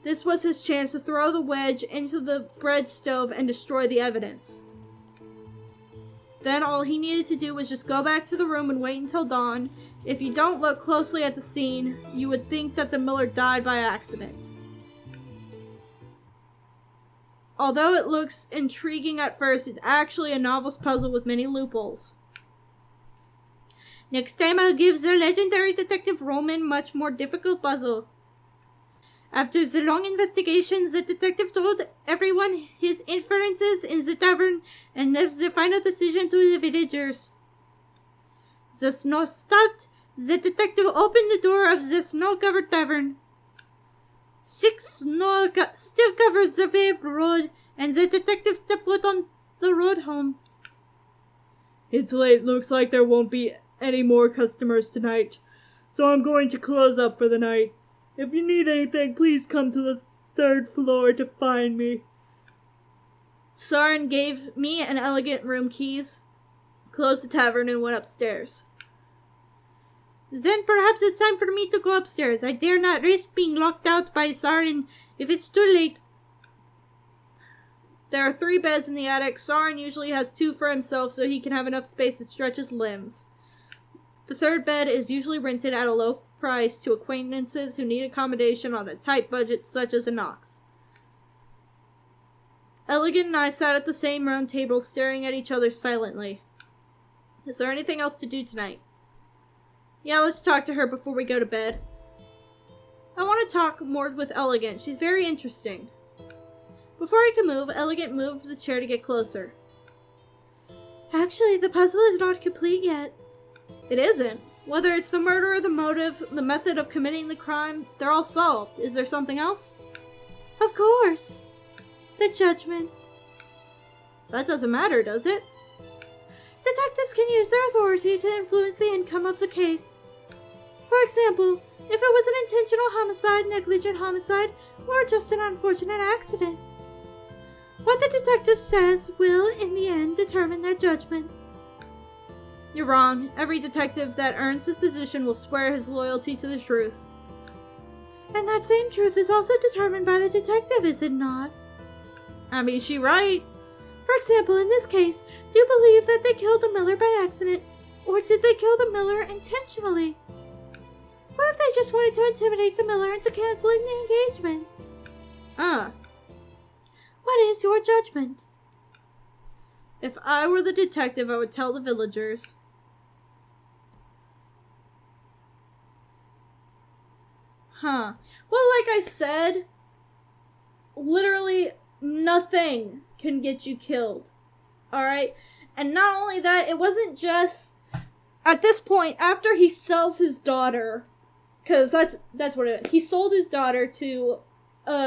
This was his chance to throw the wedge into the bread stove and destroy the evidence. Then all he needed to do was just go back to the room and wait until dawn. If you don't look closely at the scene, you would think that the miller died by accident. Although it looks intriguing at first, it's actually a novel's puzzle with many loopholes. Next time I'll give the legendary detective Roman much more difficult puzzle. After the long investigation, the detective told everyone his inferences in the tavern and left the final decision to the villagers. The snow stopped. The detective opened the door of the snow-covered tavern. Thick snow still covers the paved road, and the detective stepped foot on the road home. It's late. Looks like there won't be any more customers tonight, so I'm going to close up for the night. If you need anything, please come to the 3rd floor to find me. Soren gave me an elegant room keys, closed the tavern, and went upstairs. Then perhaps it's time for me to go upstairs. I dare not risk being locked out by Soren if it's too late. There are 3 beds in the attic. Soren usually has 2 for himself so he can have enough space to stretch his limbs. The 3rd bed is usually rented at a low price to acquaintances who need accommodation on a tight budget such as a Knox. Elegant and I sat at the same round table staring at each other silently. Is there anything else to do tonight? Yeah, let's talk to her before we go to bed. I want to talk more with Elegant. She's very interesting. Before I could move, Elegant moved the chair to get closer. Actually, the puzzle is not complete yet. It isn't. Whether it's the murder or the motive, the method of committing the crime, they're all solved. Is there something else? Of course. The judgment. That doesn't matter, does it? Detectives can use their authority to influence the outcome of the case. For example, if it was an intentional homicide, negligent homicide, or just an unfortunate accident. What the detective says will, in the end, determine their judgment. You're wrong. Every detective that earns his position will swear his loyalty to the truth. And that same truth is also determined by the detective, is it not? I mean, she's right. For example, in this case, do you believe that they killed the miller by accident, or did they kill the miller intentionally? What if they just wanted to intimidate the miller into canceling the engagement? What is your judgment? If I were the detective, I would tell the villagers. Well, like I said, literally nothing can get you killed. Alright? And not only that, it wasn't just at this point, after he sells his daughter, because that's what it is. He sold his daughter to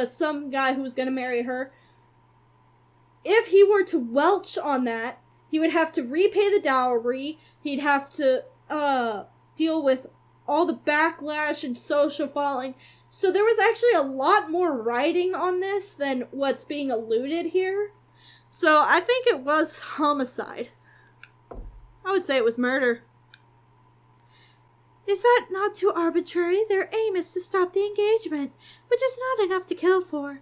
some guy who was going to marry her. If he were to welch on that, he would have to repay the dowry. He'd have to deal with all the backlash and social following. So there was actually a lot more writing on this than what's being alluded here. So I think it was homicide. I would say it was murder. Is that not too arbitrary? Their aim is to stop the engagement, which is not enough to kill for.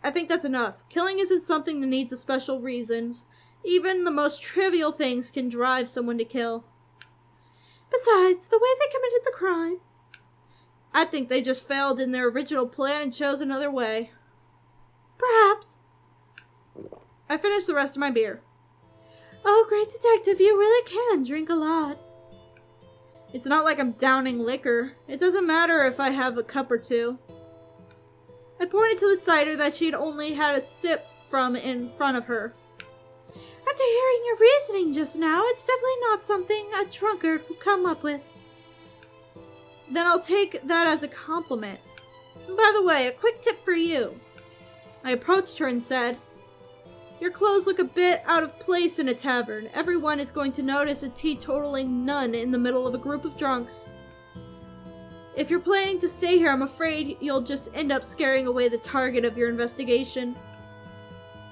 I think that's enough. Killing isn't something that needs a special reasons. Even the most trivial things can drive someone to kill. Besides, the way they committed the crime, I think they just failed in their original plan and chose another way. Perhaps. I finished the rest of my beer. Oh, great detective, you really can drink a lot. It's not like I'm downing liquor. It doesn't matter if I have a cup or 2. I pointed to the cider that she had only had a sip from in front of her. After hearing your reasoning just now, it's definitely not something a drunkard would come up with. then I'll take that as a compliment. And by the way, a quick tip for you. I approached her and said, your clothes look a bit out of place in a tavern. Everyone is going to notice a teetotaling nun in the middle of a group of drunks. If you're planning to stay here, I'm afraid you'll just end up scaring away the target of your investigation.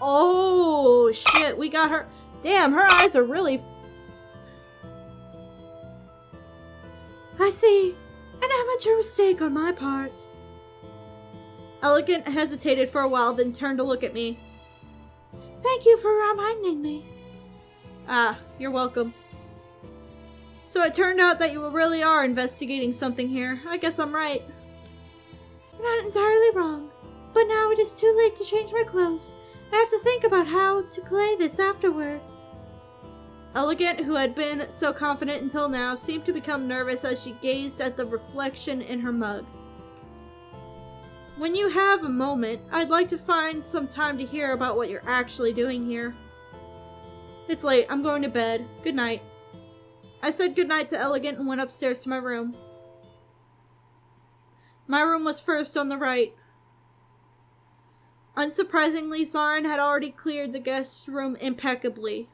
Oh, shit, we got her. Damn, her eyes are really... I see. An amateur mistake on my part. Elegant hesitated for a while, then turned to look at me. Thank you for reminding me. Ah, you're welcome. So it turned out that you really are investigating something here. I guess I'm right. You're not entirely wrong, but now it is too late to change my clothes. I have to think about how to play this afterward. Elegant, who had been so confident until now, seemed to become nervous as she gazed at the reflection in her mug. When you have a moment, I'd like to find some time to hear about what you're actually doing here. It's late. I'm going to bed. Good night. I said goodnight to Elegant and went upstairs to my room. My room was first on the right. Unsurprisingly, Zarin had already cleared the guest room impeccably.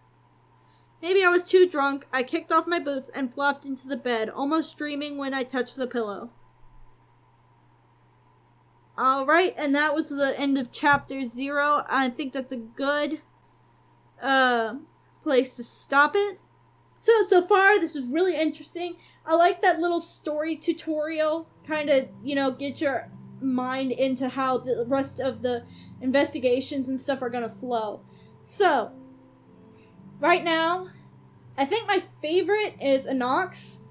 Maybe I was too drunk. I kicked off my boots and flopped into the bed, almost dreaming when I touched the pillow. Alright, and that was the end of chapter 0. I think that's a good place to stop it. So far, this is really interesting. I like that little story tutorial. Kind of, get your mind into how the rest of the investigations and stuff are going to flow. So, right now, I think my favorite is Anox.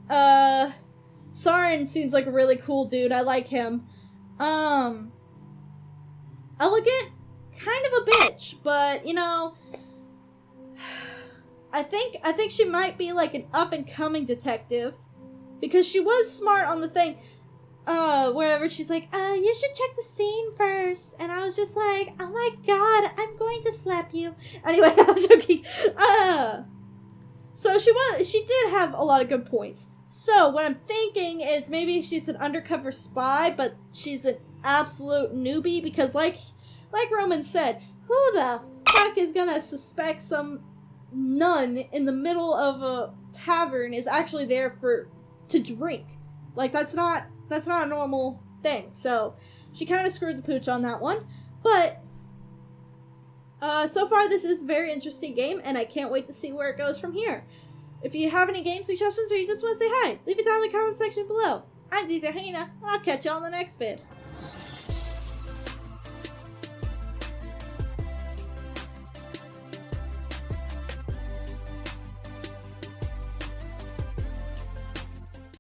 Zarin seems like a really cool dude. I like him. Elegant, kind of a bitch, but, I think she might be like an up-and-coming detective, because she was smart on the thing, wherever she's like, you should check the scene first, and I was just like, oh my god, I'm going to slap you. Anyway, I'm joking. So she did have a lot of good points. So what I'm thinking is maybe she's an undercover spy, but she's an absolute newbie, because like Roman said, who the fuck is gonna suspect some nun in the middle of a tavern is actually there to drink? Like, that's not a normal thing. So she kind of screwed the pooch on that one. But so far this is a very interesting game, and I can't wait to see where it goes from here. If you have any game suggestions or you just want to say hi, leave it down in the comment section below. I'm Elina. I'll catch you all in the next vid.